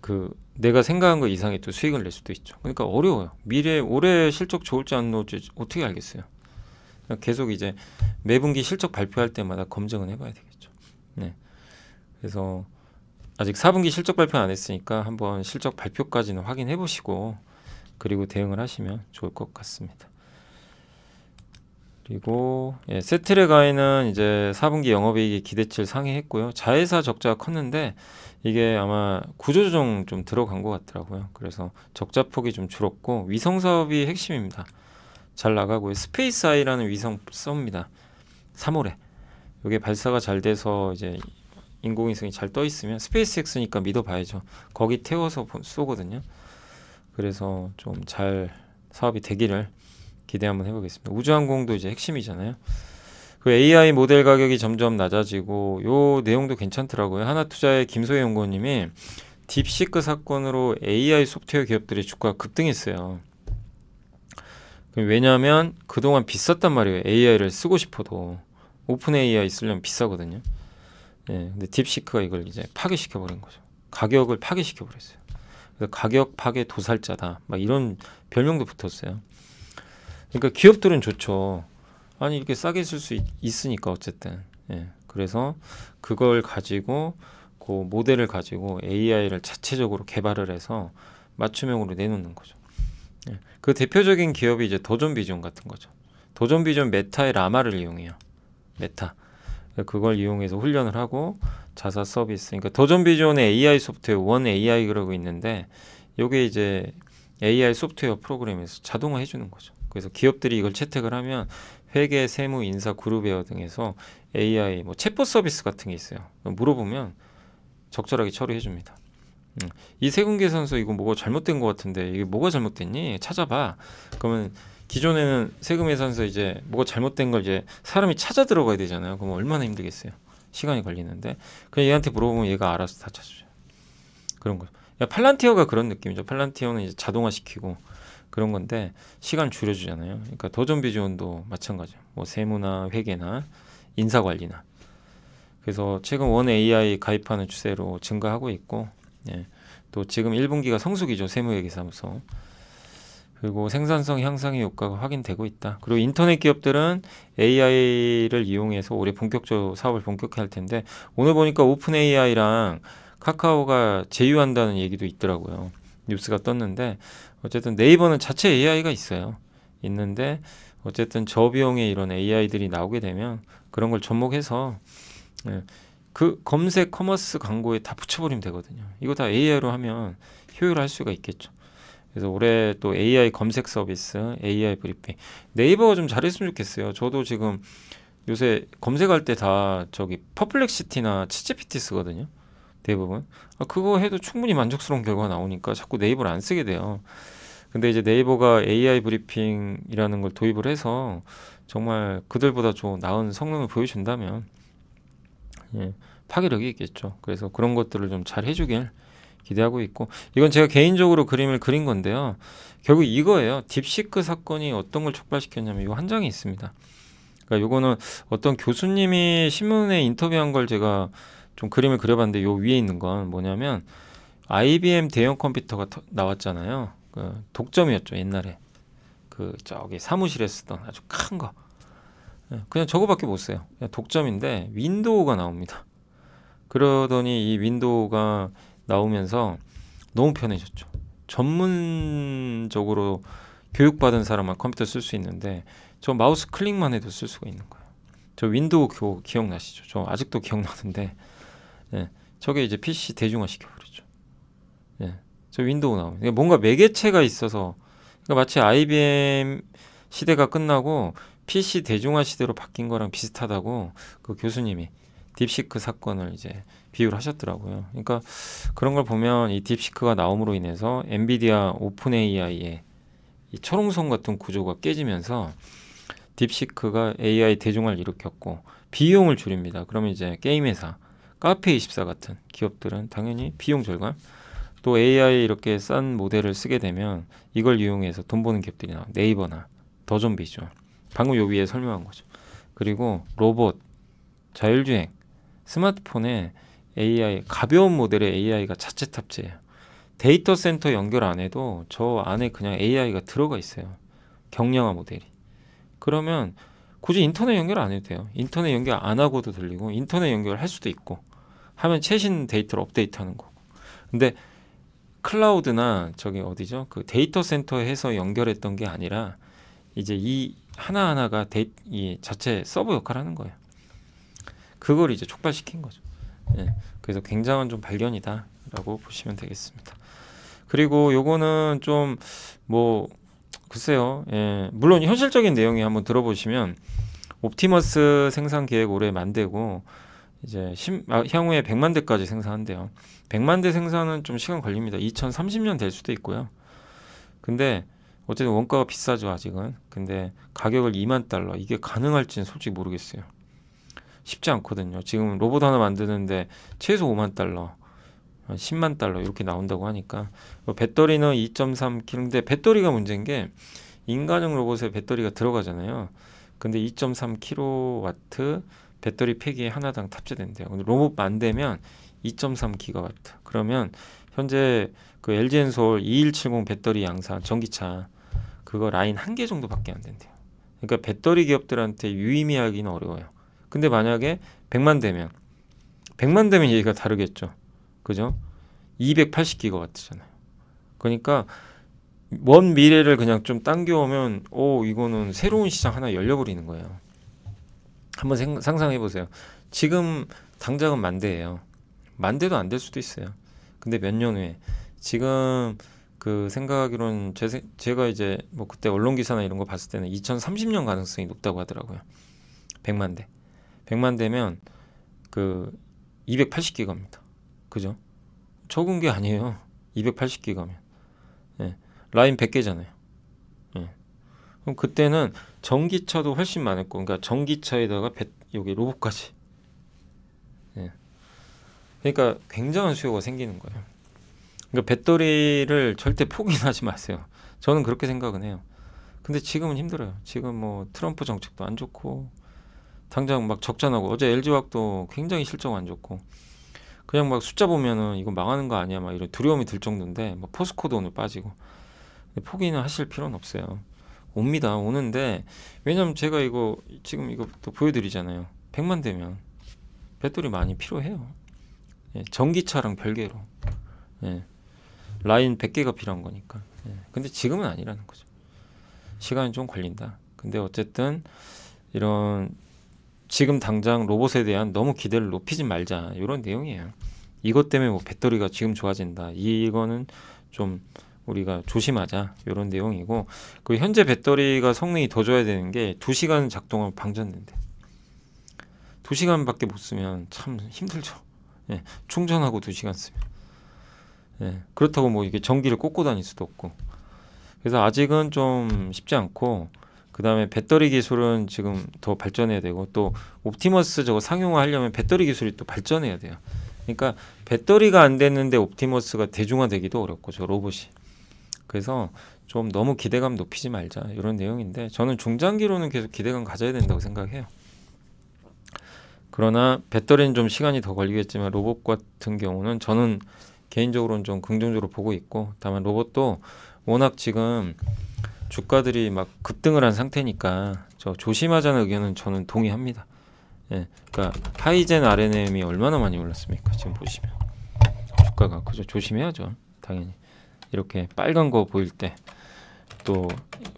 그 내가 생각한 거 이상의 또 수익을 낼 수도 있죠. 그러니까 어려워요. 미래 올해 실적 좋을지 안 좋을지 어떻게 알겠어요. 계속 이제 매분기 실적 발표할 때마다 검증은 해봐야 되겠죠. 네. 그래서 아직 4분기 실적 발표 안 했으니까 한번 실적 발표까지는 확인해 보시고 그리고 대응을 하시면 좋을 것 같습니다. 그리고 예, 세트레가이는 이제 4분기 영업이익이 기대치를 상회했고요. 자회사 적자가 컸는데 이게 아마 구조조정 좀 들어간 것 같더라고요. 그래서 적자 폭이 좀 줄었고 위성 사업이 핵심입니다. 잘 나가고요. 스페이스 아이라는 위성 쏩니다. 3월에 이게 발사가 잘 돼서 이제 인공위성이 잘 떠 있으면 스페이스X니까 믿어봐야죠. 거기 태워서 쏘거든요. 그래서 좀 잘 사업이 되기를 기대 한번 해보겠습니다. 우주항공도 이제 핵심이잖아요. 그 AI 모델 가격이 점점 낮아지고 요 내용도 괜찮더라고요. 하나투자의 김소혜 연구원님이 딥시크 사건으로 AI 소프트웨어 기업들의 주가가 급등했어요. 왜냐하면 그동안 비쌌단 말이에요. AI를 쓰고 싶어도 오픈 AI 쓰려면 비싸거든요. 예, 근데 딥시크가 이걸 이제 파괴시켜 버린 거죠. 가격을 파괴시켜 버렸어요. 그래서 가격 파괴 도살자다. 막 이런 별명도 붙었어요. 그러니까 기업들은 좋죠. 아니 이렇게 싸게 쓸 수 있으니까 어쨌든. 예, 그래서 그걸 가지고 그 모델을 가지고 AI를 자체적으로 개발을 해서 맞춤형으로 내놓는 거죠. 예, 그 대표적인 기업이 이제 도전비전 같은 거죠. 도전비전 메타의 라마를 이용해요. 메타. 그걸 이용해서 훈련을 하고 자사 서비스. 그러니까 도전비전의 AI 소프트웨어 원 AI 그러고 있는데 이게 이제 AI 소프트웨어 프로그램에서 자동화 해주는 거죠. 그래서 기업들이 이걸 채택을 하면 회계, 세무, 인사, 그룹웨어 등에서 AI 뭐 챗봇 서비스 같은 게 있어요. 물어보면 적절하게 처리해 줍니다. 이 세금계산서 이거 뭐가 잘못된 것 같은데 이게 뭐가 잘못됐니? 찾아봐. 그러면 기존에는 세금계산서 이제 뭐가 잘못된 걸 이제 사람이 찾아 들어가야 되잖아요. 그럼 얼마나 힘들겠어요. 시간이 걸리는데 그냥 얘한테 물어보면 얘가 알아서 다 찾아줘요. 그런 거. 야, 팔란티어가 그런 느낌이죠. 팔란티어는 이제 자동화 시키고 그런 건데 시간 줄여주잖아요. 그러니까 도전비전도 마찬가지예요. 뭐 세무나 회계나 인사 관리나. 그래서 최근 원 AI 가입하는 추세로 증가하고 있고, 예, 또 지금 1분기가 성수기죠. 세무회계사무소. 그리고 생산성 향상의 효과가 확인되고 있다. 그리고 인터넷 기업들은 AI를 이용해서 올해 본격적으로 사업을 본격화할 텐데 오늘 보니까 오픈 AI랑 카카오가 제휴한다는 얘기도 있더라고요. 뉴스가 떴는데 어쨌든 네이버는 자체 AI가 있어요. 있는데 어쨌든 저비용의 이런 AI들이 나오게 되면 그런 걸 접목해서 예, 그 검색 커머스 광고에 다 붙여버리면 되거든요. 이거 다 AI로 하면 효율할 수가 있겠죠. 그래서 올해 또 AI 검색 서비스, AI 브리핑. 네이버가 좀 잘했으면 좋겠어요. 저도 지금 요새 검색할 때 다 저기 퍼플렉시티나 챗GPT 쓰거든요. 대부분. 그거 해도 충분히 만족스러운 결과가 나오니까 자꾸 네이버를 안 쓰게 돼요. 근데 이제 네이버가 AI 브리핑이라는 걸 도입을 해서 정말 그들보다 좀 나은 성능을 보여준다면 예, 파괴력이 있겠죠. 그래서 그런 것들을 좀 잘 해주길 기대하고 있고 이건 제가 개인적으로 그림을 그린 건데요. 결국 이거예요. 딥시크 사건이 어떤 걸 촉발시켰냐면 이거 한 장이 있습니다. 그러니까 요거는 어떤 교수님이 신문에 인터뷰한 걸 제가 좀 그림을 그려봤는데 요 위에 있는 건 뭐냐면 IBM 대형 컴퓨터가 나왔잖아요. 그 독점이었죠 옛날에. 그 저기 사무실에 쓰던 아주 큰 거. 예, 그냥 저거밖에 못 써요. 그냥 독점인데 윈도우가 나옵니다. 그러더니 이 윈도우가 나오면서 너무 편해졌죠. 전문적으로 교육받은 사람만 컴퓨터 쓸 수 있는데 저 마우스 클릭만 해도 쓸 수가 있는 거예요. 저 윈도우 기억나시죠? 저 아직도 기억나는데 예, 저게 이제 PC 대중화 시켜버렸죠. 예, 저 윈도우 나오면 그러니까 뭔가 매개체가 있어서 그러니까 마치 IBM 시대가 끝나고 PC 대중화 시대로 바뀐 거랑 비슷하다고 그 교수님이 딥시크 사건을 이제 비유를 하셨더라고요. 그러니까 그런 걸 보면 이 딥시크가 나옴으로 인해서 엔비디아 오픈 AI의 이 철옹성 같은 구조가 깨지면서 딥시크가 AI 대중화를 일으켰고 비용을 줄입니다. 그러면 이제 게임 회사, 카페24 같은 기업들은 당연히 비용 절감 또 AI 이렇게 싼 모델을 쓰게 되면 이걸 이용해서 돈 버는 기업들이 나와 네이버나 더존비죠. 방금 요 위에 설명한 거죠. 그리고 로봇, 자율주행, 스마트폰에 AI 가벼운 모델의 AI가 자체 탑재해요. 데이터 센터 연결 안 해도 저 안에 그냥 AI가 들어가 있어요. 경량화 모델이. 그러면 굳이 인터넷 연결 안 해도 돼요. 인터넷 연결 안 하고도 들리고 인터넷 연결할 수도 있고 하면 최신 데이터를 업데이트하는 거고. 근데 클라우드나 저기 어디죠? 그 데이터 센터에 해서 연결했던 게 아니라 이제 이 하나하나가 이 자체 서버 역할을 하는 거예요. 그걸 이제 촉발시킨 거죠. 예, 그래서 굉장한 좀 발견이다라고 보시면 되겠습니다. 그리고 요거는 좀 뭐 글쎄요. 예, 물론 현실적인 내용이 한번 들어보시면 옵티머스 생산 계획 올해 만대고 이제 향후에 100만 대까지 생산한대요. 100만 대 생산은 좀 시간 걸립니다. 2030년 될 수도 있고요. 근데 어쨌든 원가가 비싸죠 아직은. 근데 가격을 2만 달러 이게 가능할지는 솔직히 모르겠어요. 쉽지 않거든요. 지금 로봇 하나 만드는데 최소 5만 달러, 10만 달러 이렇게 나온다고 하니까 배터리는 2.3kg. 근데 배터리가 문제인 게 인간용 로봇에 배터리가 들어가잖아요. 근데 2.3kW 배터리 팩이 하나당 탑재된대요. 근데 로봇 만들면 2.3GW. 그러면 현재 그 LG엔솔 2170 배터리 양산 전기차 그거 라인 한 개 정도밖에 안 된대요. 그러니까 배터리 기업들한테 유의미하기는 어려워요. 근데 만약에 100만 되면 얘기가 다르겠죠. 그죠? 280GW잖아요. 그러니까 먼 미래를 그냥 좀 당겨오면 이거는 새로운 시장 하나 열려버리는 거예요. 한번 상상해 보세요. 지금 당장은 만대예요. 만대도 안 될 수도 있어요. 근데 몇 년 후에 지금 그 생각하기로는 제가 이제 뭐 그때 언론 기사나 이런 거 봤을 때는 2030년 가능성이 높다고 하더라고요. 100만 대. 100만 대면 그 280기가입니다. 그죠? 적은 게 아니에요. 280기가면. 예. 라인 100개잖아요. 예. 그럼 그때는 전기차도 훨씬 많을 거. 그러니까 전기차에다가 여기 로봇까지. 예. 그러니까 굉장한 수요가 생기는 거예요. 그러니까 배터리를 절대 포기하지 마세요. 저는 그렇게 생각은 해요. 근데 지금은 힘들어요. 지금 뭐 트럼프 정책도 안 좋고 당장 막 적자 나고 어제 LG화학도 굉장히 실적 안 좋고 그냥 막 숫자 보면은 이거 망하는 거 아니야 막 이런 두려움이 들 정도인데 막 포스코도 오늘 빠지고 포기는 하실 필요는 없어요. 옵니다. 오는데 왜냐면 제가 이거 지금 이거 또 보여드리잖아요. 100만 되면 배터리 많이 필요해요. 예, 전기차랑 별개로. 예, 라인 100개가 필요한 거니까. 예, 근데 지금은 아니라는 거죠. 시간이 좀 걸린다. 근데 어쨌든 이런 지금 당장 로봇에 대한 너무 기대를 높이지 말자 이런 내용이에요. 이것 때문에 뭐 배터리가 지금 좋아진다. 이거는 좀 우리가 조심하자 이런 내용이고 그 현재 배터리가 성능이 더 좋아야 되는 게 2시간 작동하면 방전된대. 2시간밖에 못 쓰면 참 힘들죠. 예, 충전하고 2시간 쓰면. 예, 그렇다고 뭐 이게 전기를 꽂고 다닐 수도 없고. 그래서 아직은 좀 쉽지 않고 그 다음에 배터리 기술은 지금 더 발전해야 되고 또 옵티머스 저거 상용화하려면 배터리 기술이 또 발전해야 돼요. 그러니까 배터리가 안 됐는데 옵티머스가 대중화되기도 어렵고 저 로봇이. 그래서 좀 너무 기대감 높이지 말자 이런 내용인데 저는 중장기로는 계속 기대감 가져야 된다고 생각해요. 그러나 배터리는 좀 시간이 더 걸리겠지만 로봇 같은 경우는 저는 개인적으로는 좀 긍정적으로 보고 있고 다만 로봇도 워낙 지금 주가들이 막 급등을 한 상태니까 저 조심하자는 의견은 저는 동의합니다. 예, 그러니까 하이젠 RNM이 얼마나 많이 올랐습니까? 지금 보시면 주가가 그죠? 조심해야죠. 당연히 이렇게 빨간 거 보일 때 또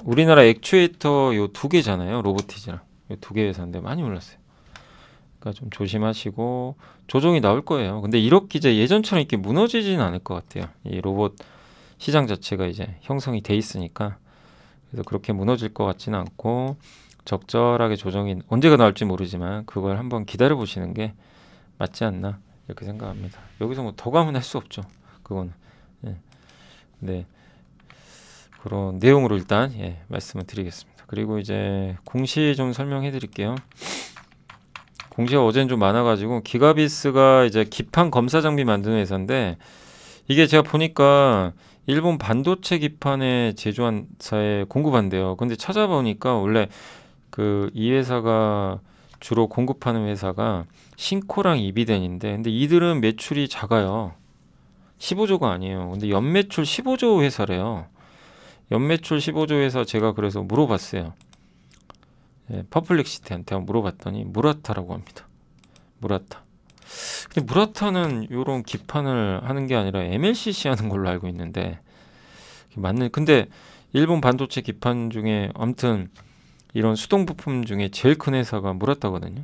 우리나라 액추에이터 요 2개잖아요. 로보티즈랑 요 2개 회사인데 많이 올랐어요. 그러니까 좀 조심하시고 조정이 나올 거예요. 근데 이렇게 이제 예전처럼 이렇게 무너지지는 않을 것 같아요. 이 로봇 시장 자체가 이제 형성이 돼 있으니까 그래서 그렇게 무너질 것 같지는 않고 적절하게 조정이 언제가 나올지 모르지만 그걸 한번 기다려 보시는 게 맞지 않나 이렇게 생각합니다. 여기서 뭐 더 가면 할 수 없죠. 그거는. 예. 네. 그런 내용으로 일단 예, 말씀을 드리겠습니다. 그리고 이제 공시 좀 설명해 드릴게요. 공시가 어제는 좀 많아가지고 기가비스가 이제 기판 검사 장비 만드는 회사인데 이게 제가 보니까 일본 반도체 기판에 제조한사에 공급한대요. 근데 찾아보니까 원래 그 이 회사가 주로 공급하는 회사가 신코랑 이비덴인데 근데 이들은 매출이 작아요. 15조가 아니에요. 근데 연매출 15조 회사래요. 연매출 15조 회사 제가 그래서 물어봤어요. 예, 퍼플렉시티한테 한번 물어봤더니 무라타라고 합니다. 무라타. 근데 무라타는 이런 기판을 하는 게 아니라 MLCC 하는 걸로 알고 있는데 맞는 근데 일본 반도체 기판 중에 아무튼 이런 수동 부품 중에 제일 큰 회사가 무라타거든요.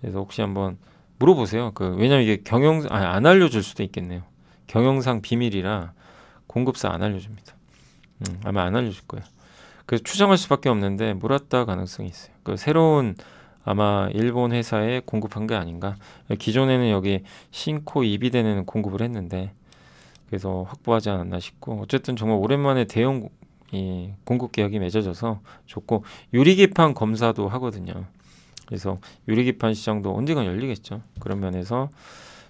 그래서 혹시 한번 물어보세요. 그 왜냐면 이게 안 알려줄 수도 있겠네요. 경영상 비밀이라 공급사 안 알려줍니다. 아마 안 알려줄 거예요. 그래서 추정할 수밖에 없는데 무라타 가능성이 있어요. 그 새로운 아마 일본 회사에 공급한 게 아닌가. 기존에는 여기 신코 이비덴에는 공급을 했는데 그래서 확보하지 않았나 싶고 어쨌든 정말 오랜만에 대형 이 공급 계약이 맺어져서 좋고 유리기판 검사도 하거든요. 그래서 유리기판 시장도 언젠가 열리겠죠. 그런 면에서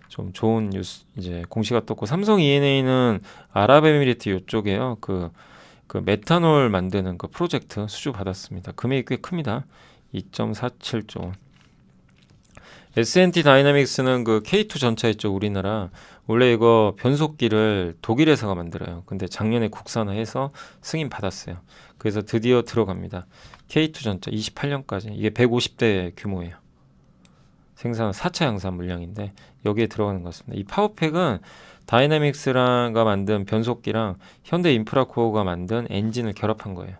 좀 좋은 뉴스 이제 공시가 떴고 삼성 E&A는 아랍에미리트 이쪽에요. 그 메탄올 만드는 그 프로젝트 수주 받았습니다. 금액이 꽤 큽니다. 2.47조 원. S&T 다이나믹스는 그 K2 전차 있죠. 우리나라 원래 이거 변속기를 독일 회사가 만들어요. 근데 작년에 국산화해서 승인 받았어요. 그래서 드디어 들어갑니다. K2 전차 28년까지 이게 150대 규모예요. 생산 4차 양산 물량인데 여기에 들어가는 것 같습니다. 이 파워팩은 다이나믹스가 만든 변속기랑 현대 인프라코어가 만든 엔진을 결합한 거예요.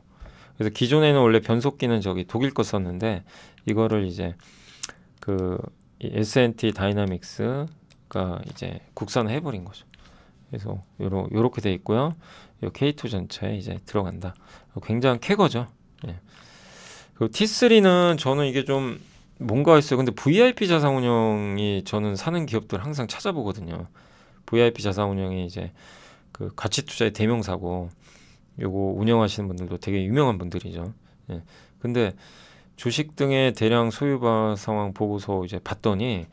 그래서 기존에는 원래 변속기는 저기 독일 거 썼는데 이거를 이제 그 S&T 다이나믹스가 이제 국산화 해버린 거죠. 그래서 요렇게 돼 있고요. 요 K2 전차에 이제 들어간다. 굉장한 쾌거죠. 예. 그리고 T3는 저는 이게 좀 뭔가 있어요. 근데 VIP 자산운용이 저는 사는 기업들 항상 찾아보거든요. VIP 자산운용이 이제 그 가치투자의 대명사고 요거 운영하시는 분들도 되게 유명한 분들이죠. 예. 근데 주식 등의 대량 소유바 상황 보고서 이제 봤더니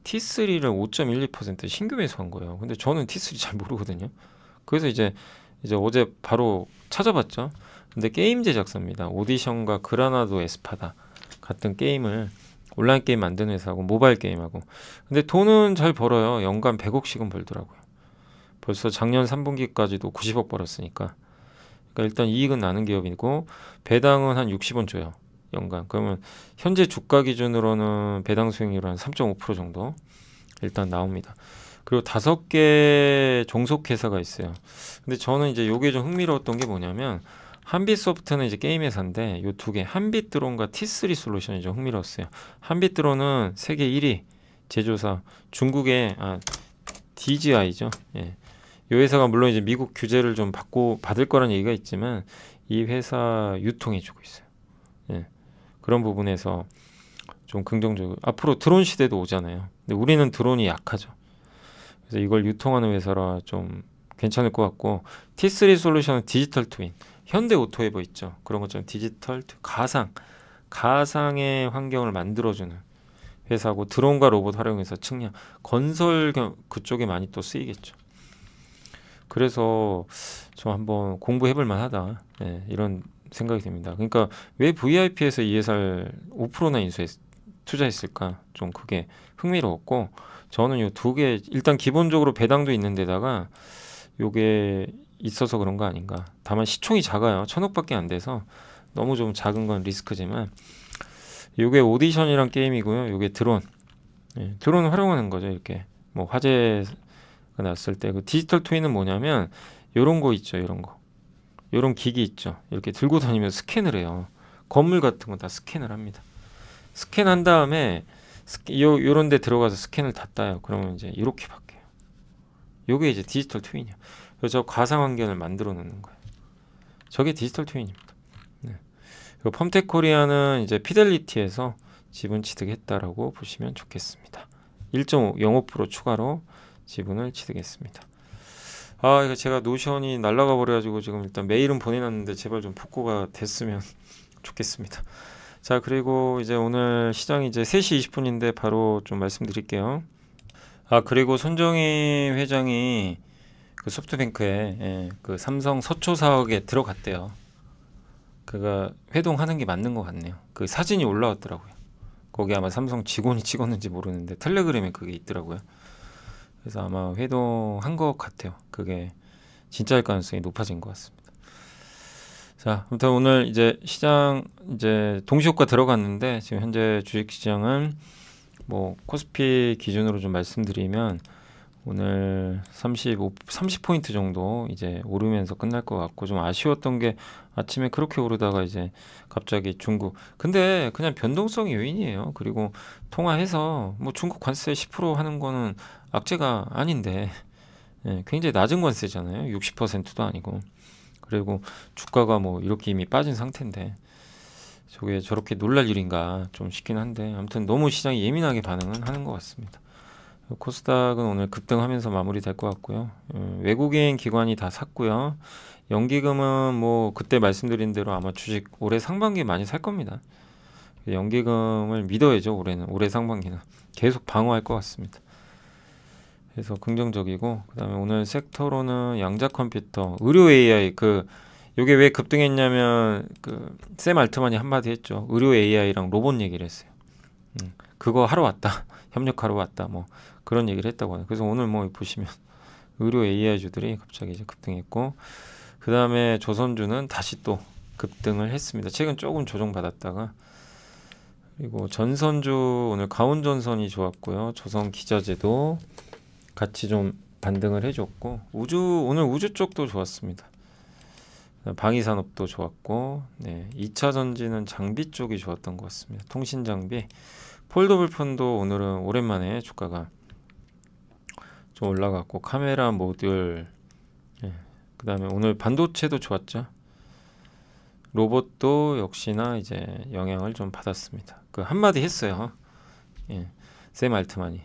T3를 5.12% 신규 매수한 거예요. 근데 저는 T3 잘 모르거든요. 그래서 이제 어제 바로 찾아봤죠. 근데 게임 제작사입니다. 오디션과 그라나도 에스파다 같은 게임을 온라인 게임 만드는 회사하고 모바일 게임하고. 근데 돈은 잘 벌어요. 연간 100억씩은 벌더라고요. 벌써 작년 3분기까지도 90억 벌었으니까. 그러니까 일단 이익은 나는 기업이고 배당은 한 60원 줘요. 연간. 그러면 현재 주가 기준으로는 배당 수익률 한 3.5% 정도 일단 나옵니다. 그리고 5개 종속 회사가 있어요. 근데 저는 이제 요게 좀 흥미로웠던 게 뭐냐면 한빛소프트는 이제 게임 회사인데 요 두 개, 한빛드론과 T3 솔루션이 좀 흥미로웠어요. 한빛드론은 세계 1위 제조사, 중국의 DJI죠. 예. 이 회사가 물론 이제 미국 규제를 좀 받을 거란 얘기가 있지만 이 회사 유통해주고 있어요. 예. 그런 부분에서 좀 긍정적으로 앞으로 드론 시대도 오잖아요. 근데 우리는 드론이 약하죠. 그래서 이걸 유통하는 회사라 좀 괜찮을 것 같고 T3 솔루션은 디지털 트윈, 현대 오토에버 있죠. 그런 것처럼 디지털 가상의 환경을 만들어주는 회사고 드론과 로봇 활용해서 측량, 건설 그쪽에 많이 또 쓰이겠죠. 그래서 좀 한번 공부해볼 만하다. 예, 이런 생각이 듭니다. 그러니까 왜 VIP에서 이 회사를 5%나 투자했을까? 좀 그게 흥미로웠고 저는 요 두 개 일단 기본적으로 배당도 있는 데다가 요게 있어서 그런 거 아닌가. 다만 시총이 작아요. 1,000억밖에 안 돼서 너무 좀 작은 건 리스크지만 요게 오디션이란 게임이고요. 요게 드론. 예, 드론 활용하는 거죠. 이렇게 뭐 화재가 났을 때 그 디지털 트윈은 뭐냐면 요런 거 있죠. 요런 거. 요런 기기 있죠. 이렇게 들고 다니면서 스캔을 해요. 건물 같은 거 다 스캔을 합니다. 스캔한 다음에 요런 데 들어가서 스캔을 다 따요. 그러면 이제 이렇게 바뀌어요. 요게 이제 디지털 트윈이에요. 그래서 저 가상 환경을 만들어 놓는 거예요. 저게 디지털 트윈입니다. 네. 그리고 펌텍 코리아는 이제 피델리티에서 지분 취득했다라고 보시면 좋겠습니다. 1.05% 추가로 지분을 취득했습니다. 이거 제가 노션이 날라가 버려가지고 지금 일단 메일은 보내놨는데 제발 좀 복구가 됐으면 좋겠습니다. 자, 그리고 이제 오늘 시장이 이제 3시 20분인데 바로 좀 말씀드릴게요. 그리고 손정희 회장이 그 소프트뱅크에 그 삼성 서초 사옥에 들어갔대요. 그가 회동하는 게 맞는 것 같네요. 그 사진이 올라왔더라고요. 거기 아마 삼성 직원이 찍었는지 모르는데 텔레그램에 그게 있더라고요. 그래서 아마 회동한 것 같아요. 그게 진짜일 가능성이 높아진 것 같습니다. 자, 아무튼 오늘 이제 시장 이제 동시효과 들어갔는데 지금 현재 주식시장은 뭐 코스피 기준으로 좀 말씀드리면 오늘 30포인트 정도 이제 오르면서 끝날 것 같고 좀 아쉬웠던 게 아침에 그렇게 오르다가 이제 갑자기 중국 근데 그냥 변동성이 요인이에요. 그리고 통화해서 뭐 중국 관세 10% 하는 거는 악재가 아닌데 굉장히 낮은 관세잖아요. 60%도 아니고 그리고 주가가 뭐 이렇게 이미 빠진 상태인데 저게 저렇게 놀랄 일인가 좀 싶긴 한데 아무튼 너무 시장이 예민하게 반응은 하는 것 같습니다. 코스닥은 오늘 급등하면서 마무리될 것 같고요. 외국인 기관이 다 샀고요. 연기금은 뭐 그때 말씀드린 대로 아마 주식 올해 상반기에 많이 살 겁니다. 연기금을 믿어야죠. 올해 상반기는 계속 방어할 것 같습니다. 그래서 긍정적이고 그다음에 오늘 섹터로는 양자 컴퓨터, 의료 AI 요게 왜 급등했냐면 샘 알트만이 한마디 했죠. 의료 AI랑 로봇 얘기를 했어요. 그거 하러 왔다. 협력하러 왔다. 뭐 그런 얘기를 했다고 하네요. 그래서 오늘 뭐 보시면 의료 AI주들이 갑자기 이제 급등했고 그 다음에 조선주는 다시 또 급등을 했습니다. 최근 조금 조정받았다가 그리고 전선주 오늘 가온전선이 좋았고요. 조선기자재도 같이 좀 반등을 해줬고 오늘 우주 쪽도 좋았습니다. 방위산업도 좋았고 2차 전지는 장비 쪽이 좋았던 것 같습니다. 통신장비 폴더블 폰도 오늘은 오랜만에 주가가 좀 올라갔고 카메라 모듈 그 다음에 오늘 반도체도 좋았죠. 로봇도 역시나 이제 영향을 좀 받았습니다. 한마디 했어요. 샘 알트만이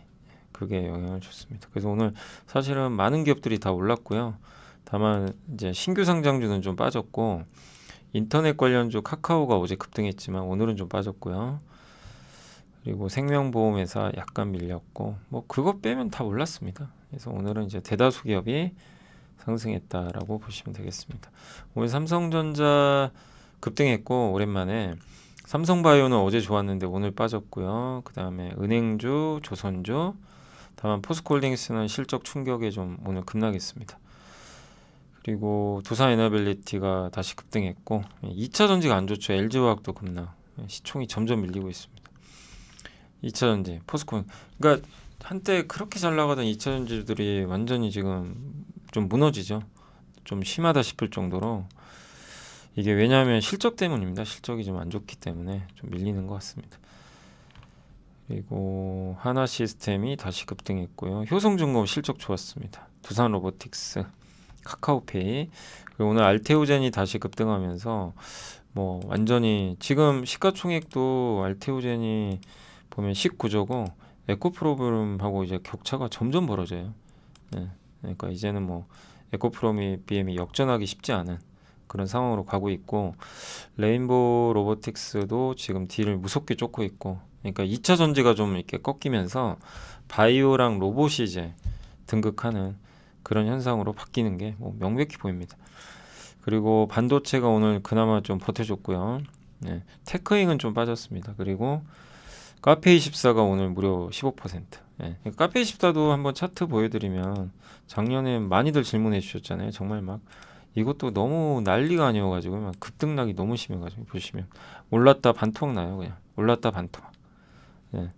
그게 영향을 줬습니다. 그래서 오늘 사실은 많은 기업들이 다 올랐고요. 다만 이제 신규 상장주는 좀 빠졌고 인터넷 관련주 카카오가 어제 급등했지만 오늘은 좀 빠졌고요. 그리고 생명보험회사 약간 밀렸고 뭐 그거 빼면 다 올랐습니다. 그래서 오늘은 이제 대다수 기업이 상승했다라고 보시면 되겠습니다. 오늘 삼성전자 급등했고 오랜만에 삼성바이오는 어제 좋았는데 오늘 빠졌고요. 그 다음에 은행주, 조선주, 다만 포스코홀딩스는 실적 충격에 좀 오늘 급락했습니다. 그리고 두산 에너빌리티가 다시 급등했고 2차 전지가 안 좋죠. LG화학도 급락. 시총이 점점 밀리고 있습니다. 2차 전지, 포스코인. 그러니까 한때 그렇게 잘 나가던 2차 전지들이 완전히 지금 좀 무너지죠. 좀 심하다 싶을 정도로. 이게 왜냐하면 실적 때문입니다. 실적이 좀 안 좋기 때문에 좀 밀리는 것 같습니다. 그리고 하나 시스템이 다시 급등했고요. 효성중공업 실적 좋았습니다. 두산 로보틱스, 카카오페이, 그리고 오늘 알테오젠이 다시 급등하면서 뭐 완전히 지금 시가총액도 알테오젠이 보면 19조고 에코프로그램하고 이제 격차가 점점 벌어져요. 네. 그러니까 이제는 뭐 에코프로비엠이 역전하기 쉽지 않은 그런 상황으로 가고 있고, 레인보우 로보틱스도 지금 딜을 무섭게 쫓고 있고, 그러니까 2차 전지가 좀 이렇게 꺾이면서 바이오랑 로봇이 이제 등극하는 그런 현상으로 바뀌는 게 뭐 명백히 보입니다. 그리고 반도체가 오늘 그나마 좀 버텨줬고요. 네, 테크잉은 좀 빠졌습니다. 그리고 카페24가 오늘 무려 15%. 네, 카페24도 한번 차트 보여드리면 작년에 많이들 질문해 주셨잖아요. 정말 막 이것도 너무 난리가 아니어가지고 막 급등락이 너무 심해가지고 보시면 올랐다 반토막 나요. 그냥 올랐다 반토막. 네.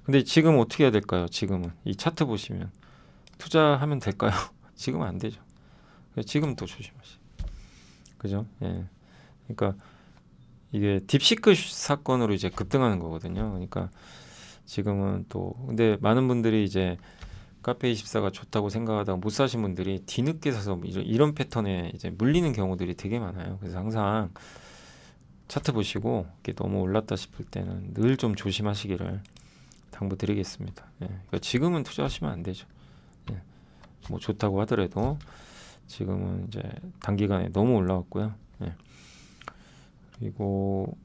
근데 지금 어떻게 해야 될까요? 지금은 이 차트 보시면 투자하면 될까요? 지금은 안 되죠. 지금 더 조심하시. 그죠? 예. 그러니까 이게 딥시크 사건으로 이제 급등하는 거거든요. 그러니까 지금은 또 근데 많은 분들이 이제 카페24가 좋다고 생각하다가 못 사신 분들이 뒤늦게 사서 이런 패턴에 이제 물리는 경우들이 되게 많아요. 그래서 항상 차트 보시고 이렇게 너무 올랐다 싶을 때는 늘 좀 조심하시기를 당부드리겠습니다. 예. 그러니까 지금은 투자하시면 안 되죠. 예. 뭐 좋다고 하더라도 지금은 이제 단기간에 너무 올라왔고요. 예. 그리고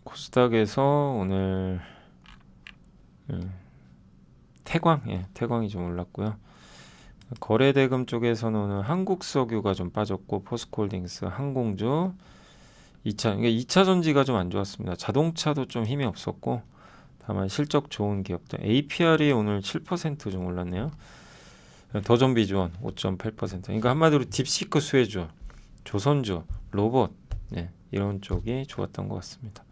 코스닥에서 오늘 태광, 태광이 좀 올랐고요. 거래대금 쪽에서는 오늘 한국석유가 좀 빠졌고, 포스코홀딩스, 항공주, 2차 전지가 좀 안 좋았습니다. 자동차도 좀 힘이 없었고, 다만 실적 좋은 기업들, APR이 오늘 7% 좀 올랐네요. 더존비주원 5.8%. 그러니까 한마디로 딥시크 수혜주, 조선주, 로봇, 이런 쪽이 좋았던 것 같습니다.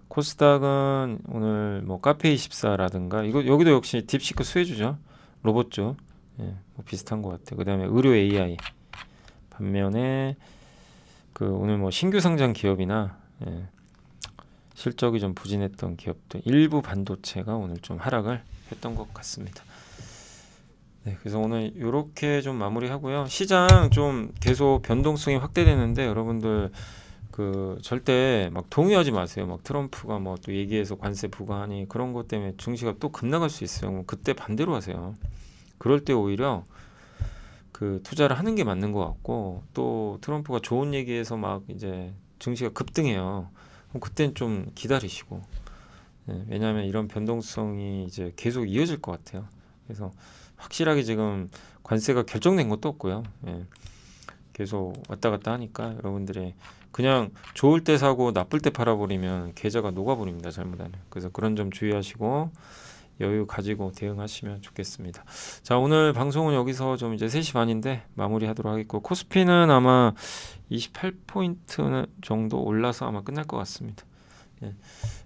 코스닥은 오늘 뭐 카페24라든가 이거 여기도 역시 딥시크 수혜주죠. 로봇주, 뭐 비슷한 것 같아요. 그 다음에 의료 AI. 반면에 그 오늘 뭐 신규 상장 기업이나 실적이 좀 부진했던 기업들, 일부 반도체가 오늘 좀 하락을 했던 것 같습니다. 네, 그래서 오늘 이렇게 좀 마무리하고요. 시장 좀 계속 변동성이 확대되는데 여러분들 그 절대 막 동의하지 마세요. 막 트럼프가 뭐 또 얘기해서 관세 부과하니 그런 것 때문에 증시가 또 급락할 수 있어요. 그때 반대로 하세요. 그럴 때 오히려 그 투자를 하는 게 맞는 것 같고, 또 트럼프가 좋은 얘기해서 막 이제 증시가 급등해요. 그럼 그땐 좀 기다리시고, 왜냐하면 이런 변동성이 이제 계속 이어질 것 같아요. 그래서 확실하게 지금 관세가 결정된 것도 없고요. 계속 왔다 갔다 하니까 여러분들의 그냥 좋을 때 사고 나쁠 때 팔아버리면 계좌가 녹아버립니다. 잘못하면. 그래서 그런 점 주의하시고 여유 가지고 대응하시면 좋겠습니다. 자, 오늘 방송은 여기서 좀 이제 3시 반인데 마무리하도록 하겠고, 코스피는 아마 28포인트 정도 올라서 아마 끝날 것 같습니다.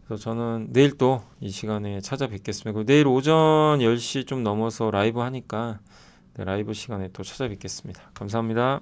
그래서 저는 내일 또 이 시간에 찾아뵙겠습니다. 그리고 내일 오전 10시 좀 넘어서 라이브 하니까 라이브 시간에 또 찾아뵙겠습니다. 감사합니다.